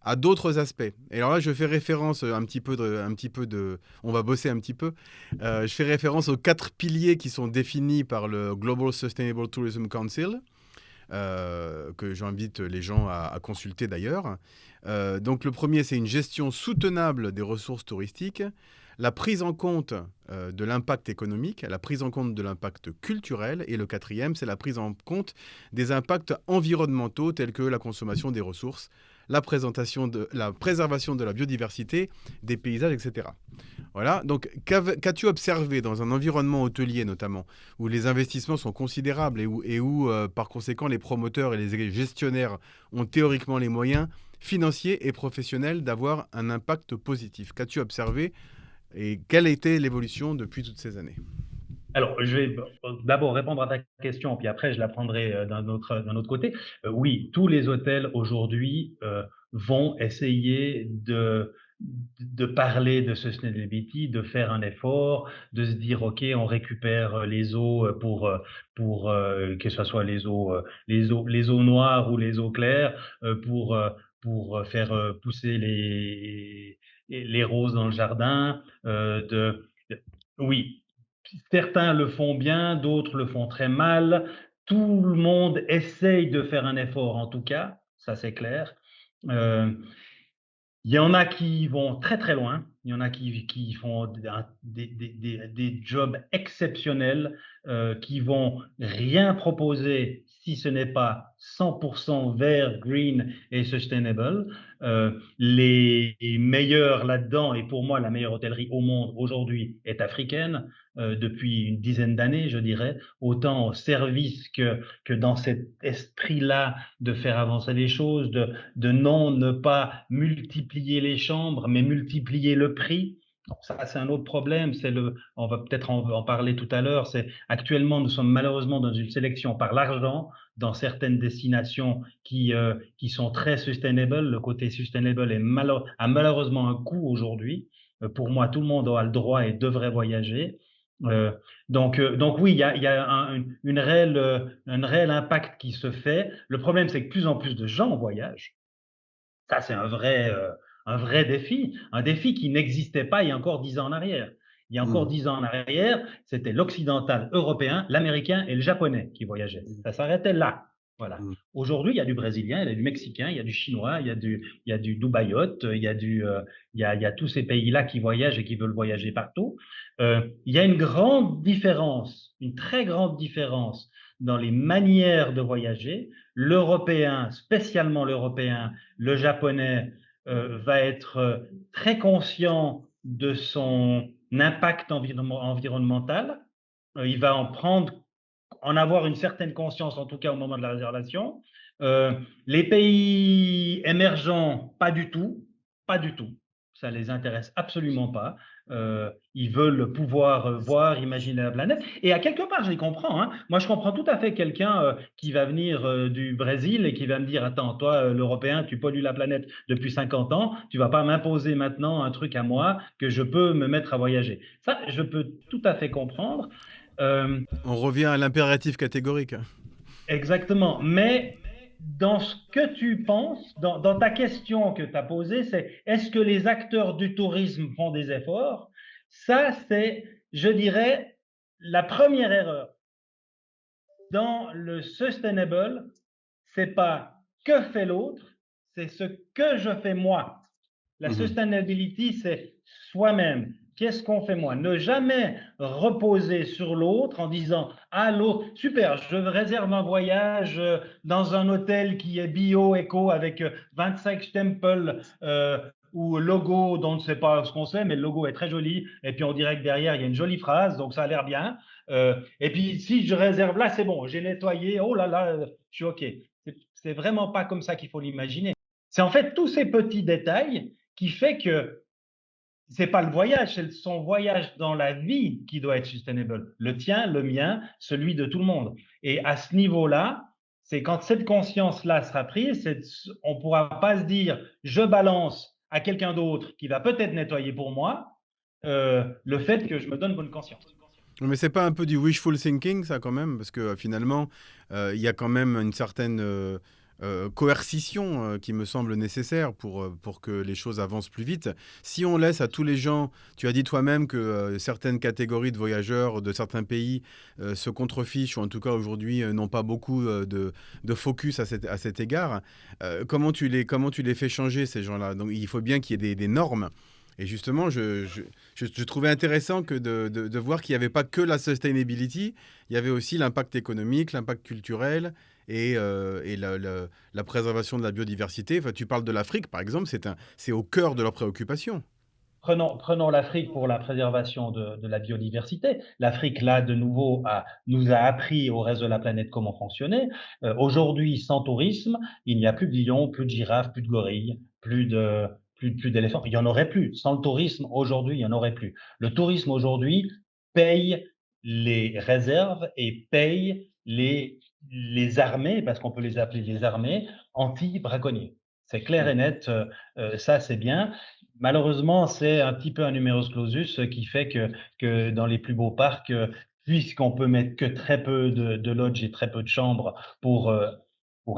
[SPEAKER 1] à d'autres aspects? Et alors là, je fais référence on va bosser un petit peu. Je fais référence aux 4 piliers qui sont définis par le Global Sustainable Tourism Council, que j'invite les gens à consulter d'ailleurs. Donc le premier, c'est une gestion soutenable des ressources touristiques, la prise en compte de l'impact économique, la prise en compte de l'impact culturel, et le quatrième, c'est la prise en compte des impacts environnementaux tels que la consommation des ressources, la préservation de la biodiversité, des paysages, etc. Voilà, donc qu'as-tu observé dans un environnement hôtelier notamment, où les investissements sont considérables et où par conséquent les promoteurs et les gestionnaires ont théoriquement les moyens financiers et professionnels d'avoir un impact positif? Qu'as-tu observé et quelle était l'évolution depuis toutes ces années?
[SPEAKER 2] Alors, je vais d'abord répondre à ta question, puis après je la prendrai d'un autre côté. Oui, tous les hôtels aujourd'hui vont essayer de parler de sustainability, de faire un effort, de se dire, OK, on récupère les eaux pour que ce soit les eaux noires ou les eaux claires, pour faire pousser les roses dans le jardin. Oui, certains le font bien, d'autres le font très mal. Tout le monde essaye de faire un effort, en tout cas, ça c'est clair. Euh, il y en a qui vont très très loin, il y en a qui font des jobs exceptionnels, qui vont rien proposer si ce n'est pas 100% vert, green et sustainable. Les meilleurs là-dedans, et pour moi la meilleure hôtellerie au monde aujourd'hui est africaine, depuis une dizaine d'années, je dirais, autant au service que dans cet esprit-là de faire avancer les choses, de non ne pas multiplier les chambres, mais multiplier le prix. Ça, c'est un autre problème. On va peut-être en parler tout à l'heure. C'est actuellement, nous sommes malheureusement dans une sélection par l'argent dans certaines destinations qui sont très sustainable. Le côté sustainable a malheureusement un coût aujourd'hui. Pour moi, tout le monde a le droit et devrait voyager. Euh, donc oui, il y a un réel impact qui se fait. Le problème, c'est que plus en plus de gens voyagent. Ça, c'est un vrai défi, un défi qui n'existait pas il y a encore 10 ans en arrière. Il y a encore
[SPEAKER 1] Mm.
[SPEAKER 2] 10 ans en arrière, c'était l'occidental européen, l'américain et le japonais qui voyageaient. Ça s'arrêtait là. Voilà.
[SPEAKER 1] Mm.
[SPEAKER 2] Aujourd'hui, il y a du brésilien, il y a du mexicain, il y a du chinois, il y a du dubaïote, il y a tous ces pays-là qui voyagent et qui veulent voyager partout. Il y a une grande différence, une très grande différence dans les manières de voyager. L'européen, spécialement l'européen, le japonais va être très conscient de son impact environnemental. Il va en avoir une certaine conscience, en tout cas au moment de la réservation. Euh, les pays émergents, pas du tout, pas du tout. Ça les intéresse absolument pas. Ils veulent pouvoir voir, imaginer la planète. Et à quelque part, je les comprends. Hein. Moi, je comprends tout à fait quelqu'un qui va venir du Brésil et qui va me dire, attends, toi, l'Européen, tu pollues la planète depuis 50 ans, tu vas pas m'imposer maintenant un truc à moi que je peux me mettre à voyager. Ça, je peux tout à fait comprendre. Euh,
[SPEAKER 1] On revient à l'impératif catégorique.
[SPEAKER 2] Exactement. Mais dans ce que tu penses, dans ta question que tu as posée, c'est est-ce que les acteurs du tourisme font des efforts? Ça, c'est, je dirais, la première erreur. Dans le sustainable, c'est pas que fait l'autre, c'est ce que je fais moi. La
[SPEAKER 1] Mhm.
[SPEAKER 2] sustainability, c'est soi-même. Qu'est-ce qu'on fait moi? Ne jamais reposer sur l'autre en disant ah l'autre, super, je réserve un voyage dans un hôtel qui est bio, éco, avec 25 stemples ou logo dont on ne sait pas ce qu'on sait, mais le logo est très joli. Et puis on dirait que derrière, il y a une jolie phrase, donc ça a l'air bien. Et puis si je réserve là, c'est bon, j'ai nettoyé, oh là là, je suis OK. C'est vraiment pas comme ça qu'il faut l'imaginer. C'est en fait tous ces petits détails qui fait que c'est pas le voyage, c'est son voyage dans la vie qui doit être sustainable. Le tien, le mien, celui de tout le monde. Et à ce niveau-là, c'est quand cette conscience-là sera prise, on ne pourra pas se dire je balance à quelqu'un d'autre qui va peut-être nettoyer pour moi le fait que je me donne bonne conscience.
[SPEAKER 1] Mais c'est pas un peu du wishful thinking, ça, quand même? Parce que finalement, il y a quand même une certaine coercition qui me semble nécessaire pour que les choses avancent plus vite. Si on laisse à tous les gens, tu as dit toi-même que certaines catégories de voyageurs de certains pays se contrefichent, ou en tout cas aujourd'hui n'ont pas beaucoup de focus à cet égard, comment tu les fais changer, ces gens-là? Donc il faut bien qu'il y ait des normes. Et justement, je trouvais intéressant que de voir qu'il n'y avait pas que la sustainability, il y avait aussi l'impact économique, l'impact culturel et la préservation de la biodiversité. Enfin, tu parles de l'Afrique, par exemple, c'est au cœur de leurs préoccupations.
[SPEAKER 2] Prenons l'Afrique pour la préservation de la biodiversité. L'Afrique, là, de nouveau, nous a appris au reste de la planète comment fonctionner. Aujourd'hui, sans tourisme, il n'y a plus de lions, plus de girafes, plus de gorilles, plus d'éléphants. Il n'y en aurait plus. Sans le tourisme, aujourd'hui, il n'y en aurait plus. Le tourisme, aujourd'hui, paye les réserves et paye les armées, parce qu'on peut les appeler les armées, anti-braconniers. C'est clair
[SPEAKER 1] Mmh.
[SPEAKER 2] et net, ça c'est bien. Malheureusement, c'est un petit peu un numerus clausus qui fait que dans les plus beaux parcs, puisqu'on peut mettre que très peu de lodges et très peu de chambres pour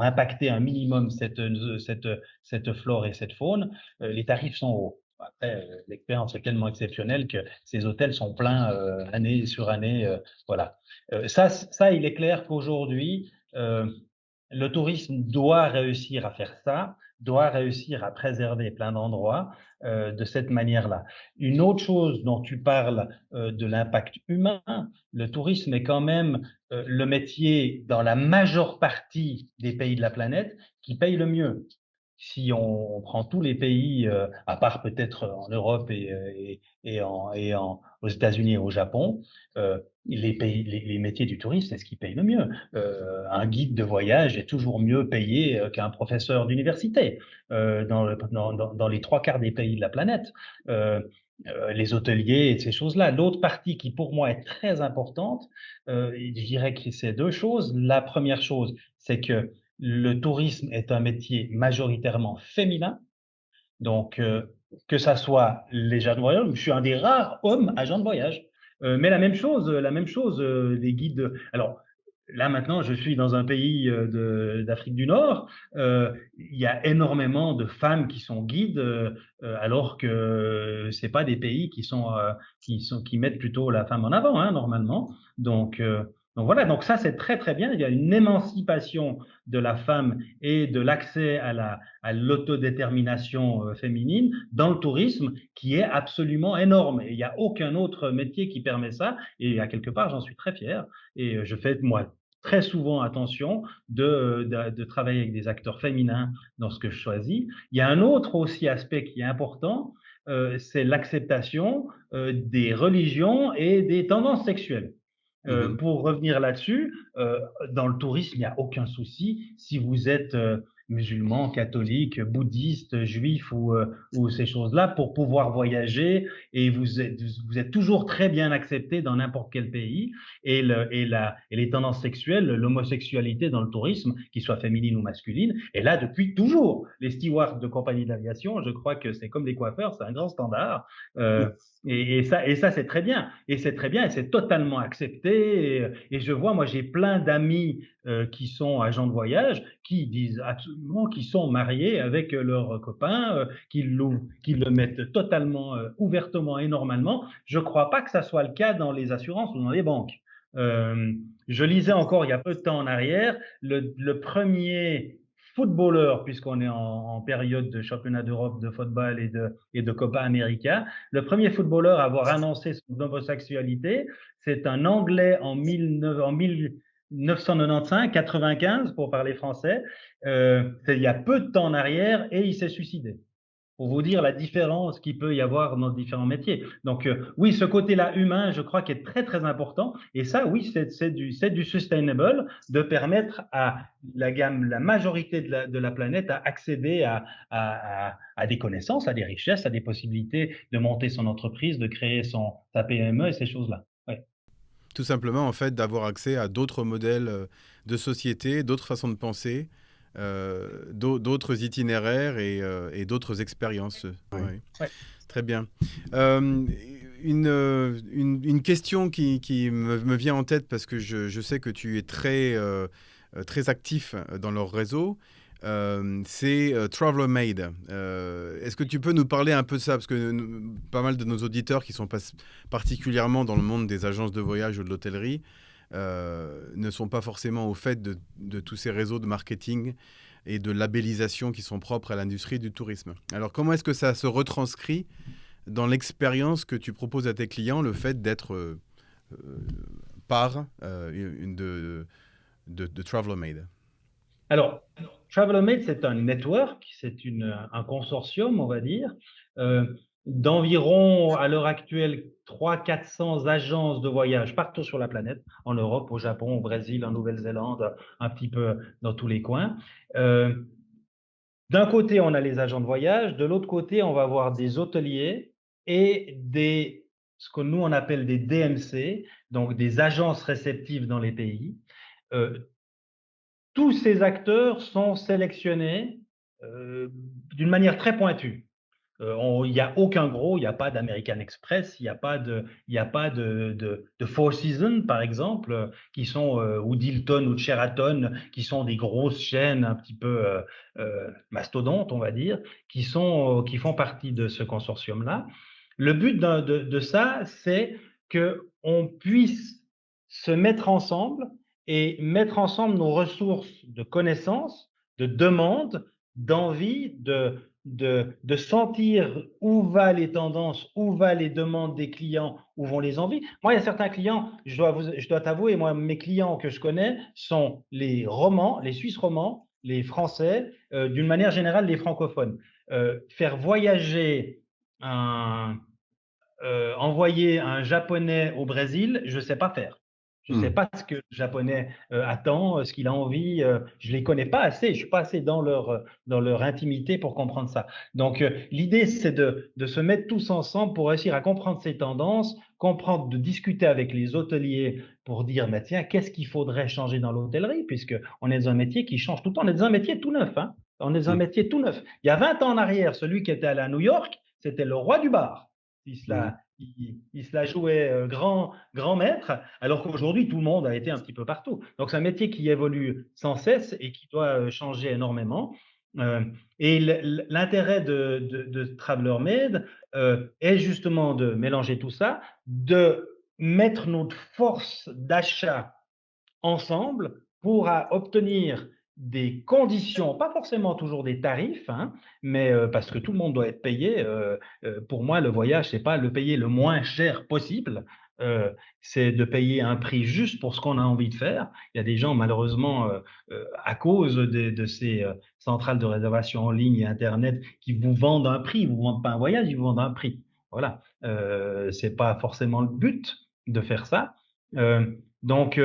[SPEAKER 2] impacter un minimum cette flore et cette faune, les tarifs sont hauts. Après, l'expérience est tellement exceptionnelle que ces hôtels sont pleins année sur année. Voilà. Ça, il est clair qu'aujourd'hui, le tourisme doit réussir à faire ça, doit réussir à préserver plein d'endroits de cette manière-là. Une autre chose dont tu parles de l'impact humain, le tourisme est quand même le métier dans la majeure partie des pays de la planète qui paye le mieux. Si on prend tous les pays, à part peut-être en Europe aux États-Unis et au Japon, les métiers du tourisme, c'est ce qui paye le mieux. Un guide de voyage est toujours mieux payé qu'un professeur d'université dans les trois quarts des pays de la planète. Les hôteliers et ces choses-là. L'autre partie qui pour moi est très importante, je dirais que c'est deux choses. La première chose, c'est que le tourisme est un métier majoritairement féminin. Donc, que ça soit les agents de voyage, je suis un des rares hommes agents de voyage. Mais la même chose, les guides. Alors, là maintenant, je suis dans un pays d'Afrique du Nord. Il y a énormément de femmes qui sont guides, alors que c'est pas des pays qui mettent plutôt la femme en avant, hein, normalement. Donc voilà. Donc ça, c'est très très bien. Il y a une émancipation de la femme et de l'accès à l'autodétermination féminine dans le tourisme qui est absolument énorme. Et il n'y a aucun autre métier qui permet ça. Et à quelque part, j'en suis très fier. Et je fais, moi, très souvent attention de travailler avec des acteurs féminins dans ce que je choisis. Il y a un autre aussi aspect qui est important, c'est l'acceptation des religions et des tendances sexuelles.
[SPEAKER 1] Mmh.
[SPEAKER 2] Pour revenir là-dessus, dans le tourisme, il n'y a aucun souci si vous êtes musulman, catholique, bouddhiste, juif ou ces choses-là pour pouvoir voyager et vous êtes toujours très bien accepté dans n'importe quel pays et les tendances sexuelles, l'homosexualité dans le tourisme, qu'il soit féminine ou masculine, est là depuis toujours. Les stewards de compagnie d'aviation, je crois que c'est comme les coiffeurs, c'est un grand standard. Euh, et ça, c'est très bien. Et c'est très bien et c'est totalement accepté. Et je vois, moi, j'ai plein d'amis qui sont agents de voyage qui disent absolument qu'ils sont mariés avec leurs copains, qui le mettent totalement ouvertement et normalement. Je ne crois pas que ça soit le cas dans les assurances ou dans les banques. Euh, je lisais encore il y a peu de temps en arrière le premier footballeur, puisqu'on est en période de championnat d'Europe de football et de Copa América, le premier footballeur à avoir annoncé son homosexualité, c'est un Anglais en 1995, 95 pour parler français. C'est il y a peu de temps en arrière et il s'est suicidé pour vous dire la différence qu'il peut y avoir dans différents métiers. Donc, oui, ce côté-là humain, je crois qu'il est très, très important. Et ça, oui, c'est du sustainable de permettre à la majorité de la planète à accéder à des connaissances, à des richesses, à des possibilités de monter son entreprise, de créer sa PME et ces choses-là. Ouais.
[SPEAKER 1] Tout simplement, en fait, d'avoir accès à d'autres modèles de société, d'autres façons de penser, d'autres itinéraires et d'autres expériences.
[SPEAKER 2] Oui.
[SPEAKER 1] Ouais.
[SPEAKER 2] Ouais.
[SPEAKER 1] Très bien. Euh, une question qui me vient en tête parce que je sais que tu es très actif dans leur réseau, c'est TravelerMade. Est-ce que tu peux nous parler un peu de ça? Parce que pas mal de nos auditeurs qui sont particulièrement dans le monde des agences de voyage ou de l'hôtellerie ne sont pas forcément au fait de tous ces réseaux de marketing et de labellisation qui sont propres à l'industrie du tourisme. Alors comment est-ce que ça se retranscrit dans l'expérience que tu proposes à tes clients, le fait d'être part de TravelerMade?
[SPEAKER 2] Alors, TravelMate, c'est un network, un consortium, on va dire, euh, d'environ, à l'heure actuelle, 300-400 agences de voyage partout sur la planète, en Europe, au Japon, au Brésil, en Nouvelle-Zélande, un petit peu dans tous les coins. Euh, D'un côté, on a les agents de voyage, de l'autre côté, on va avoir des hôteliers et ce que nous, on appelle des DMC, donc des agences réceptives dans les pays. Euh, Tous ces acteurs sont sélectionnés d'une manière très pointue. Il n'y a aucun gros, il n'y a pas d'American Express, il y a pas de Four Seasons, par exemple, qui sont, ou d'Hilton ou de Sheraton, qui sont des grosses chaînes un petit peu mastodontes, on va dire, qui font partie de ce consortium-là. Le but de ça, c'est qu'on puisse se mettre ensemble et mettre ensemble nos ressources de connaissances, de demandes, d'envie, de sentir où vont les tendances, où vont les demandes des clients, où vont les envies. Moi, il y a certains clients, je dois t'avouer, moi, mes clients que je connais sont les romans, les Suisses romands, les Français, d'une manière générale, les francophones. Faire voyager un, envoyer un Japonais au Brésil, je ne sais pas faire. Je ne sais pas ce que le Japonais attend, ce qu'il a envie. Je ne les connais pas assez. Je ne suis pas assez dans leur intimité pour comprendre ça. Donc, l'idée, c'est de se mettre tous ensemble pour réussir à comprendre ces tendances, comprendre, de discuter avec les hôteliers pour dire, mais tiens, qu'est-ce qu'il faudrait changer dans l'hôtellerie, puisqu'on est dans un métier qui change tout le temps. On est dans un métier tout neuf. Hein. On est dans un
[SPEAKER 1] Mm.
[SPEAKER 2] métier tout neuf. Il y a 20 ans en arrière, celui qui était allé à New York, c'était le roi du bar.
[SPEAKER 1] Mm.
[SPEAKER 2] Il se la jouait grand maître, alors qu'aujourd'hui, tout le monde a été un petit peu partout. Donc, c'est un métier qui évolue sans cesse et qui doit changer énormément. Euh, et l'intérêt de TravelerMade est justement de mélanger tout ça, de mettre notre force d'achat ensemble pour obtenir des conditions, pas forcément toujours des tarifs, hein, mais parce que tout le monde doit être payé. Pour moi, le voyage, c'est pas le payer le moins cher possible, c'est de payer un prix juste pour ce qu'on a envie de faire. Il y a des gens, malheureusement, à cause de ces centrales de réservation en ligne et Internet, qui vous vendent un prix. Ils vous vendent pas un voyage, ils vous vendent un prix. Voilà, c'est pas forcément le but de faire ça. Donc,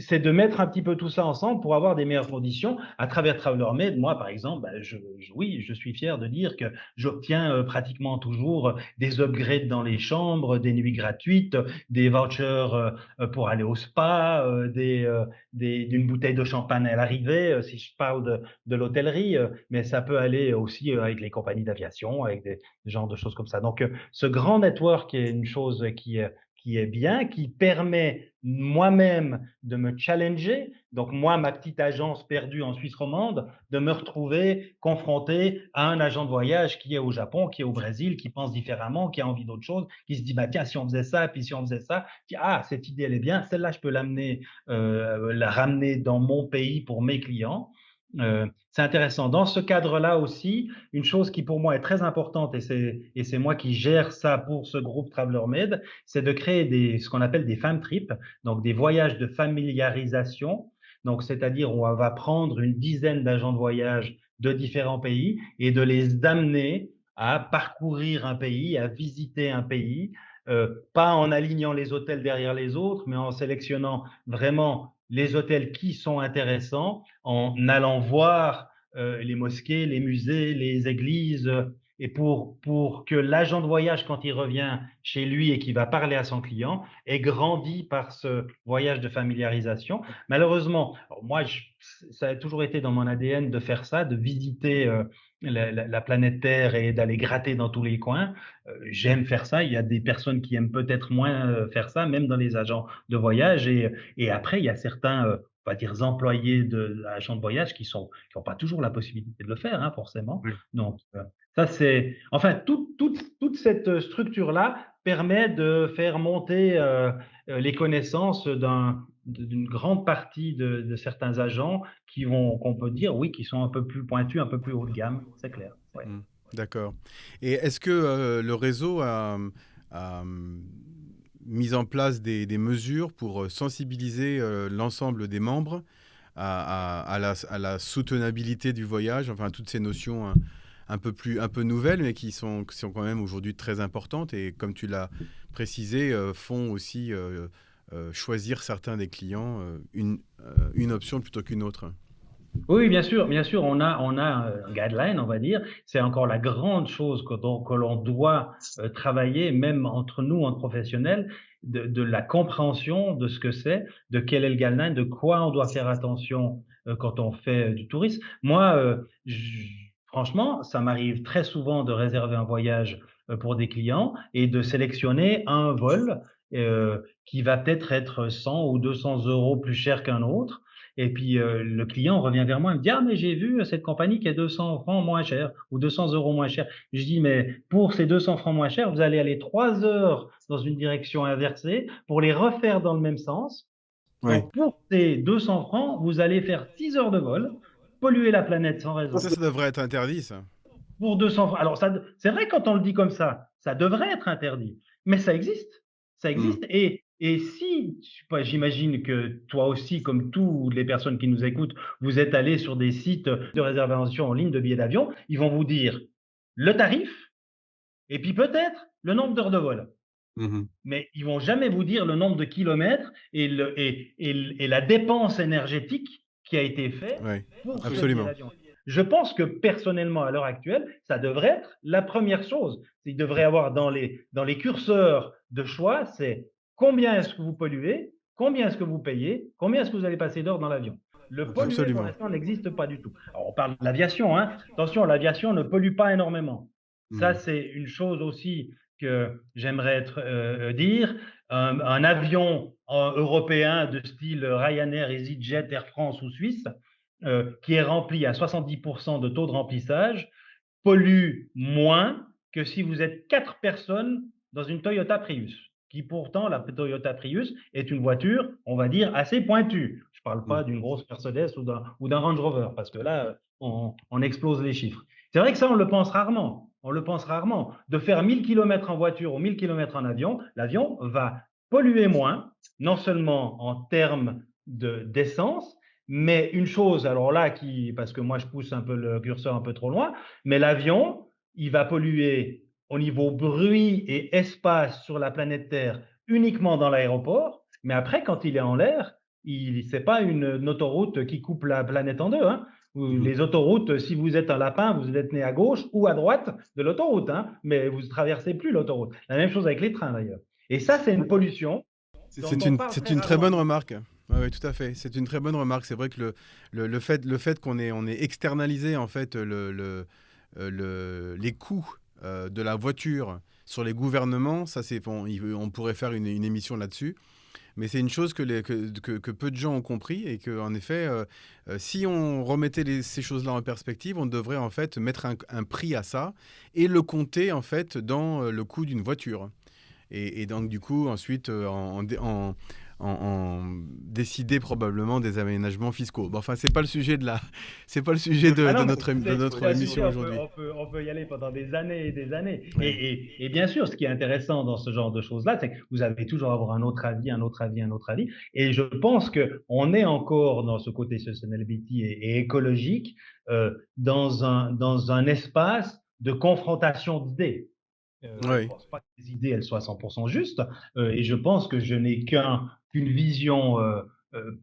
[SPEAKER 2] c'est de mettre un petit peu tout ça ensemble pour avoir des meilleures conditions à travers TravelerMade. Moi, par exemple, oui, je suis fier de dire que j'obtiens pratiquement toujours des upgrades dans les chambres, des nuits gratuites, des vouchers pour aller au spa, d'une bouteille de champagne à l'arrivée, si je parle de l'hôtellerie, mais ça peut aller aussi avec les compagnies d'aviation, avec des genres de choses comme ça. Donc, ce grand network est une chose qui est bien, qui permet moi-même de me challenger, donc moi, ma petite agence perdue en Suisse romande, de me retrouver confronté à un agent de voyage qui est au Japon, qui est au Brésil, qui pense différemment, qui a envie d'autre chose, qui se dit, bah, tiens, si on faisait ça, puis si on faisait ça, ah, cette idée, elle est bien, celle-là, je peux la ramener dans mon pays pour mes clients. C'est intéressant. Dans ce cadre-là aussi, une chose qui pour moi est très importante, et c'est moi qui gère ça pour ce groupe TravelerMade, c'est de créer ce qu'on appelle des fam trips, donc des voyages de familiarisation. Donc, c'est-à-dire, on va prendre une dizaine d'agents de voyage de différents pays et de les amener à parcourir un pays, à visiter un pays, pas en alignant les hôtels derrière les autres, mais en sélectionnant vraiment les hôtels qui sont intéressants, en allant voir les mosquées, les musées, les églises, et pour que l'agent de voyage, quand il revient chez lui et qu'il va parler à son client, ait grandi par ce voyage de familiarisation. Malheureusement, moi, ça a toujours été dans mon ADN de faire ça, de visiter la planète Terre et d'aller gratter dans tous les coins. J'aime faire ça. Il y a des personnes qui aiment peut-être moins faire ça, même dans les agents de voyage. Et après, il y a certains on va dire, employés de l'agent de voyage qui n'ont pas toujours la possibilité de le faire, hein, forcément.
[SPEAKER 1] Oui.
[SPEAKER 2] Donc, ça, c'est. Enfin, toute cette structure-là permet de faire monter les connaissances d'une grande partie de certains agents qu'on peut dire, oui, qui sont un peu plus pointus, un peu plus haut de gamme, c'est clair. Ouais.
[SPEAKER 1] Mm. D'accord. Et est-ce que le réseau a mis en place des mesures pour sensibiliser l'ensemble des membres à la soutenabilité du voyage, enfin toutes ces notions un peu nouvelles, mais qui sont quand même aujourd'hui très importantes et, comme tu l'as précisé, font aussi choisir certains des clients une option plutôt qu'une autre.
[SPEAKER 2] Oui, bien sûr, on a un guideline, on va dire. C'est encore la grande chose que l'on doit travailler, même entre nous, entre professionnels. de la compréhension de ce que c'est, de quel est le guideline, de quoi on doit faire attention quand on fait du tourisme. Moi, franchement, ça m'arrive très souvent de réserver un voyage pour des clients et de sélectionner un vol qui va peut-être être 100 ou 200 euros plus cher qu'un autre. Et puis le client revient vers moi et me dit: «Ah, mais j'ai vu cette compagnie qui est 200 francs moins cher ou 200 euros moins cher.» Je dis: «Mais pour ces 200 francs moins cher, vous allez aller 3 heures dans une direction inversée pour les refaire dans le même sens.
[SPEAKER 1] Oui.
[SPEAKER 2] Donc pour ces 200 francs, vous allez faire 6 heures de vol, polluer la planète sans
[SPEAKER 1] Ça,
[SPEAKER 2] raison.
[SPEAKER 1] ça devrait être interdit, ça.
[SPEAKER 2] Pour 200 francs.» Alors ça, c'est vrai quand on le dit comme ça devrait être interdit, mais ça existe. Ça
[SPEAKER 1] Hmm.
[SPEAKER 2] existe et si, je sais pas, j'imagine que toi aussi, comme toutes les personnes qui nous écoutent, vous êtes allés sur des sites de réservation en ligne de billets d'avion, ils vont vous dire le tarif et puis peut-être le nombre d'heures de vol.
[SPEAKER 1] Mhm.
[SPEAKER 2] Mais ils vont jamais vous dire le nombre de kilomètres et la dépense énergétique qui a été faite
[SPEAKER 1] Oui,
[SPEAKER 2] pour ce billet
[SPEAKER 1] absolument.
[SPEAKER 2] d'avion. Je pense que personnellement, à l'heure actuelle, ça devrait être la première chose. Il devrait y avoir dans les curseurs de choix, c'est combien est-ce que vous polluez, combien est-ce que vous payez, combien est-ce que vous allez passer d'heures dans l'avion. Le polluer, pour
[SPEAKER 1] Absolument.
[SPEAKER 2] l'instant, n'existe pas du tout. Alors, on parle de l'aviation, hein. Attention, l'aviation ne pollue pas énormément. Ça,
[SPEAKER 1] Hmm.
[SPEAKER 2] c'est une chose aussi que j'aimerais dire. Un avion européen de style Ryanair, EasyJet, Air France ou Suisse, qui est rempli à 70% de taux de remplissage, pollue moins que si vous êtes 4 personnes dans une Toyota Prius, qui pourtant, la Toyota Prius est une voiture, on va dire, assez pointue. Je ne parle
[SPEAKER 1] Hmm.
[SPEAKER 2] pas d'une grosse Mercedes ou d'un Range Rover, parce que là, on explose les chiffres. C'est vrai que ça, on le pense rarement. On le pense rarement. De faire 1000 km en voiture ou 1000 km en avion, l'avion va polluer moins, non seulement en termes d'essence, mais une chose, alors là, parce que moi je pousse un peu le curseur un peu trop loin, mais l'avion, il va polluer au niveau bruit et espace sur la planète Terre uniquement dans l'aéroport, mais après, quand il est en l'air, ce n'est pas une autoroute qui coupe la planète en deux, hein.
[SPEAKER 1] Mhm.
[SPEAKER 2] Les autoroutes, si vous êtes un lapin, vous êtes né à gauche ou à droite de l'autoroute, hein, mais vous ne traversez plus l'autoroute. La même chose avec les trains d'ailleurs. Et ça, c'est une pollution dont on parle
[SPEAKER 1] C'est
[SPEAKER 2] très
[SPEAKER 1] une très
[SPEAKER 2] rarement.
[SPEAKER 1] bonne remarque. Oui, ouais, tout à fait. C'est une très bonne remarque. C'est vrai que le fait on ait externalisé en fait les coûts de la voiture sur les gouvernements, ça c'est bon, on pourrait faire une émission là-dessus. Mais c'est une chose que peu de gens ont compris et que en effet, si on remettait ces choses-là en perspective, on devrait en fait mettre un prix à ça et le compter en fait dans le coût d'une voiture. Et donc, du coup, ensuite, en décider probablement des aménagements fiscaux. Bon, enfin, c'est pas le sujet c'est pas le sujet
[SPEAKER 2] Ah
[SPEAKER 1] de
[SPEAKER 2] non, mais
[SPEAKER 1] de notre
[SPEAKER 2] c'est un sujet,
[SPEAKER 1] émission aujourd'hui.
[SPEAKER 2] on peut y aller pendant des années et des années.
[SPEAKER 1] Oui,
[SPEAKER 2] Et bien sûr, ce qui est intéressant dans ce genre de choses-là, c'est que vous allez toujours avoir un autre avis, un autre avis, un autre avis. Et je pense qu'on est encore dans ce côté sustainability et écologique dans un espace de confrontation d'idées. Je ne
[SPEAKER 1] oui.
[SPEAKER 2] pense pas que les idées elles soient 100% justes, et je pense que je n'ai qu'une vision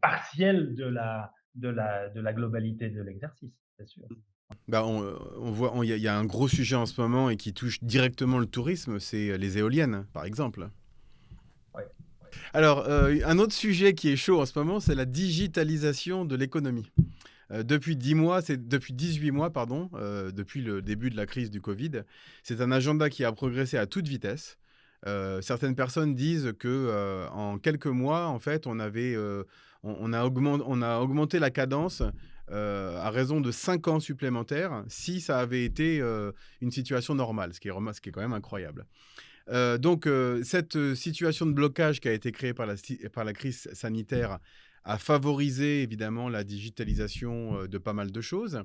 [SPEAKER 2] partielle de la globalité de l'exercice, c'est sûr.
[SPEAKER 1] Bah, on voit, il y a un gros sujet en ce moment et qui touche directement le tourisme, c'est les éoliennes, par exemple.
[SPEAKER 2] Ouais.
[SPEAKER 1] Alors, un autre sujet qui est chaud en ce moment, c'est la digitalisation de l'économie. Depuis 10 mois, depuis 18 mois, pardon, depuis le début de la crise du Covid, c'est un agenda qui a progressé à toute vitesse. Certaines personnes disent que en quelques mois, en fait, on a augmenté la cadence à raison de 5 ans supplémentaires si ça avait été une situation normale, ce qui est quand même incroyable. Cette situation de blocage qui a été créée par la crise sanitaire a favorisé évidemment la digitalisation de pas mal de choses.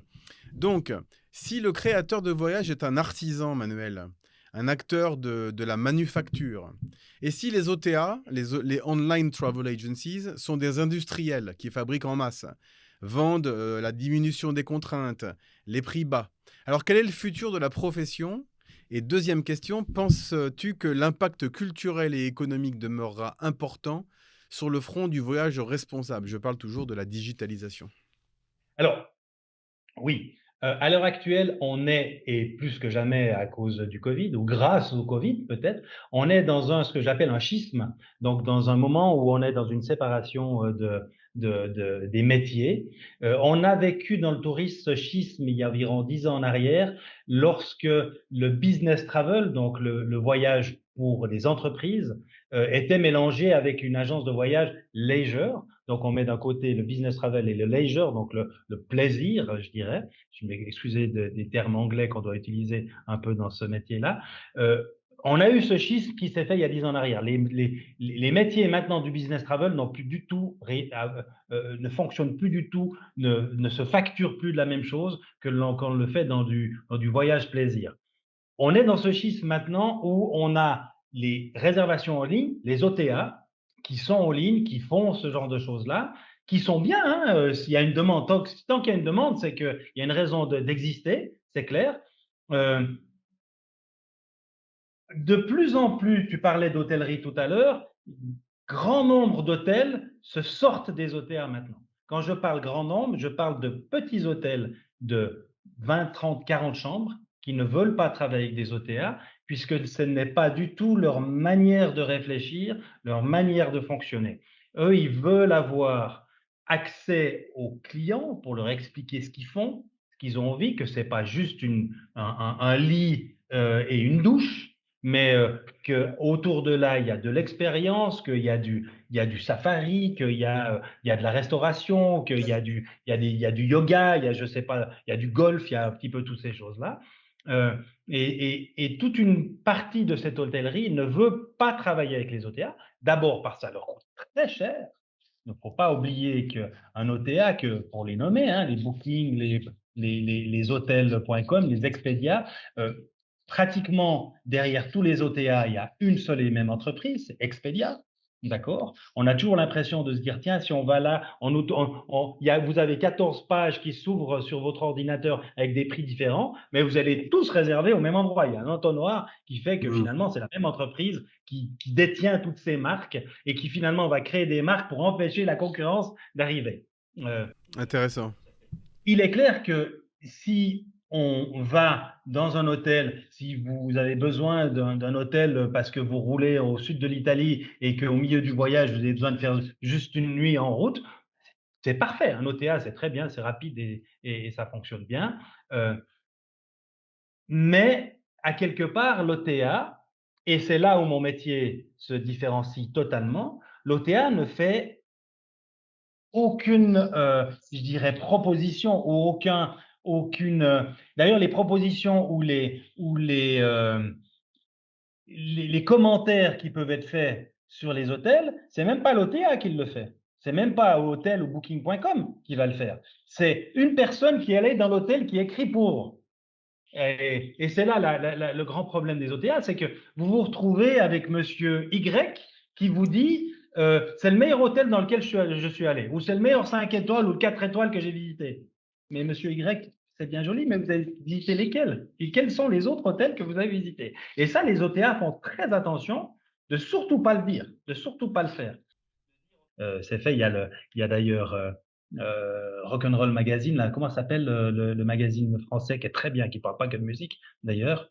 [SPEAKER 1] Donc, si le créateur de voyage est un artisan, Manuel, un acteur de la manufacture, et si les OTA, les Online Travel Agencies, sont des industriels qui fabriquent en masse, vendent la diminution des contraintes, les prix bas, alors quel est le futur de la profession? Et deuxième question, penses-tu que l'impact culturel et économique demeurera important sur le front du voyage responsable? Je parle toujours de la digitalisation.
[SPEAKER 2] Alors, oui. À l'heure actuelle, on est, et plus que jamais à cause du Covid ou grâce au Covid peut-être, on est dans ce que j'appelle un schisme, donc dans un moment où on est dans une séparation des métiers. On a vécu dans le tourisme ce schisme il y a environ 10 ans en arrière, lorsque le business travel, donc le voyage pour les entreprises, était mélangé avec une agence de voyage leisure. Donc on met d'un côté le business travel et le leisure, donc le plaisir, je dirais. Je m'excusez des termes anglais qu'on doit utiliser un peu dans ce métier-là. On a eu ce schisme qui s'est fait il y a 10 ans en arrière. Les métiers maintenant du business travel n'ont plus du tout, ne fonctionnent plus du tout, ne se facturent plus de la même chose que quand on le fait dans du voyage plaisir. On est dans ce schisme maintenant où on a les réservations en ligne, les OTA, qui sont en ligne, qui font ce genre de choses-là, qui sont bien. S'il y a une demande, tant qu'il y a une demande, c'est qu'il y a une raison d'exister, c'est clair. Euh, de plus en plus, tu parlais d'hôtellerie tout à l'heure, grand nombre d'hôtels se sortent des OTA maintenant. Quand je parle grand nombre, je parle de petits hôtels de 20, 30, 40 chambres qui ne veulent pas travailler avec des OTA puisque ce n'est pas du tout leur manière de réfléchir, leur manière de fonctionner. Eux, ils veulent avoir accès aux clients pour leur expliquer ce qu'ils font, ce qu'ils ont envie, que ce n'est pas juste un lit et une douche, mais qu'autour de là, il y a de l'expérience, qu'il y a du safari, il y a de la restauration, il y a du yoga, je sais pas, il y a du golf, il y a un petit peu toutes ces choses-là. Euh, et toute une partie de cette hôtellerie ne veut pas travailler avec les OTA, d'abord parce que ça leur coûte très cher. Il ne faut pas oublier qu'un OTA, que pour les nommer, hein, les Booking, les hôtels.com, les Expedia, euh, pratiquement derrière tous les OTA, il y a une seule et même entreprise, c'est Expedia. D'accord. On a toujours l'impression de se dire, tiens, si on va là, vous avez 14 pages qui s'ouvrent sur votre ordinateur avec des prix différents, mais vous allez tous réserver au même endroit. Il y a un entonnoir qui fait que
[SPEAKER 1] Hmm.
[SPEAKER 2] finalement, c'est la même entreprise qui détient toutes ces marques et qui finalement va créer des marques pour empêcher la concurrence d'arriver. Euh,
[SPEAKER 1] Intéressant.
[SPEAKER 2] il est clair que si on va dans un hôtel, si vous avez besoin d'un hôtel parce que vous roulez au sud de l'Italie et qu'au milieu du voyage, vous avez besoin de faire juste une nuit en route, c'est parfait. Un OTA, c'est très bien, c'est rapide et ça fonctionne bien. Euh, mais à quelque part, l'OTA, et c'est là où mon métier se différencie totalement, l'OTA ne fait aucune, je dirais, proposition ou aucune. D'ailleurs, les propositions ou les commentaires qui peuvent être faits sur les hôtels, c'est même pas l'OTA qui le fait. C'est même pas hôtel ou booking.com qui va le faire. C'est une personne qui est allée dans l'hôtel qui écrit pour. Et c'est là le grand problème des OTA, c'est que vous vous retrouvez avec monsieur Y qui vous dit c'est le meilleur hôtel dans lequel je suis allé, ou c'est le meilleur 5 étoiles ou 4 étoiles que j'ai visité. Mais monsieur Y, c'est bien joli, mais vous avez visité lesquels? Et quels sont les autres hôtels que vous avez visités? Et ça, les OTA font très attention de surtout pas le dire, de surtout pas le faire. C'est fait. Il y a d'ailleurs Rock'n'Roll Magazine, là, comment s'appelle le magazine français qui est très bien, qui parle pas que de musique d'ailleurs,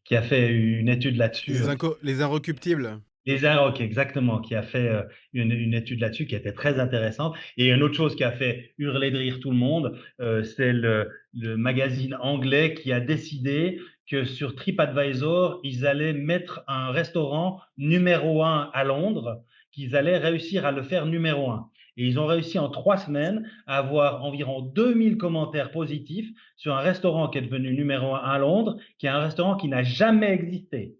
[SPEAKER 2] qui a fait une étude là-dessus.
[SPEAKER 1] Les inrecuptibles.
[SPEAKER 2] Les Arocs, exactement, qui a fait une étude là-dessus qui était très intéressante. Et une autre chose qui a fait hurler de rire tout le monde, c'est le magazine anglais qui a décidé que sur TripAdvisor, ils allaient mettre un restaurant numéro un à Londres, qu'ils allaient réussir à le faire numéro un. Et ils ont réussi en 3 semaines à avoir environ 2000 commentaires positifs sur un restaurant qui est devenu numéro un à Londres, qui est un restaurant qui n'a jamais existé.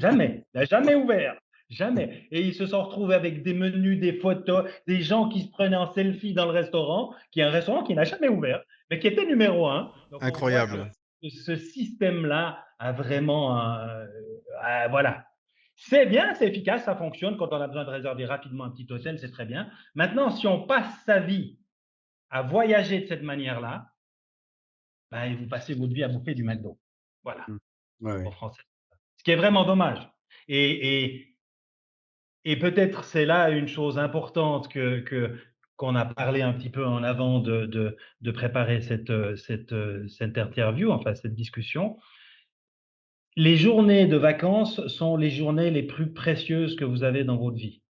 [SPEAKER 2] Jamais. Il n'a jamais ouvert. Jamais. Et ils se sont retrouvés avec des menus, des photos, des gens qui se prenaient en selfie dans le restaurant, qui est un restaurant qui n'a jamais ouvert, mais qui était numéro un. Donc on voit que
[SPEAKER 1] Incroyable.
[SPEAKER 2] ce système-là a vraiment, voilà. C'est bien, c'est efficace, ça fonctionne. Quand on a besoin de réserver rapidement un petit hôtel, c'est très bien. Maintenant, si on passe sa vie à voyager de cette manière-là, ben, vous passez votre vie à bouffer du McDo. Voilà,
[SPEAKER 1] Mm. Ouais,
[SPEAKER 2] en
[SPEAKER 1] ouais.
[SPEAKER 2] français. Ce qui est vraiment dommage. Et, et, et peut-être c'est là une chose importante qu'on a parlé un petit peu en avant de préparer cette interview, enfin cette discussion. Les journées de vacances sont les journées les plus précieuses que vous avez dans votre vie.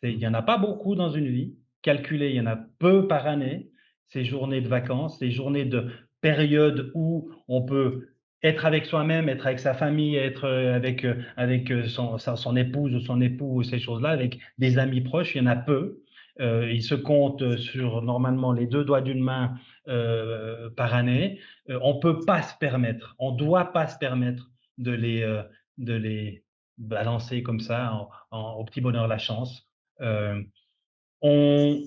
[SPEAKER 2] Il n'y en a pas beaucoup dans une vie. Calculé, il y en a peu par année, ces journées de vacances, ces journées de période où on peut être avec soi-même, être avec sa famille, être avec son épouse ou son époux ou ces choses-là, avec des amis proches, il y en a peu. Ils se comptent sur normalement les deux doigts d'une main par année. On ne peut pas se permettre, on ne doit pas se permettre de les balancer comme ça au petit bonheur la chance. Euh, on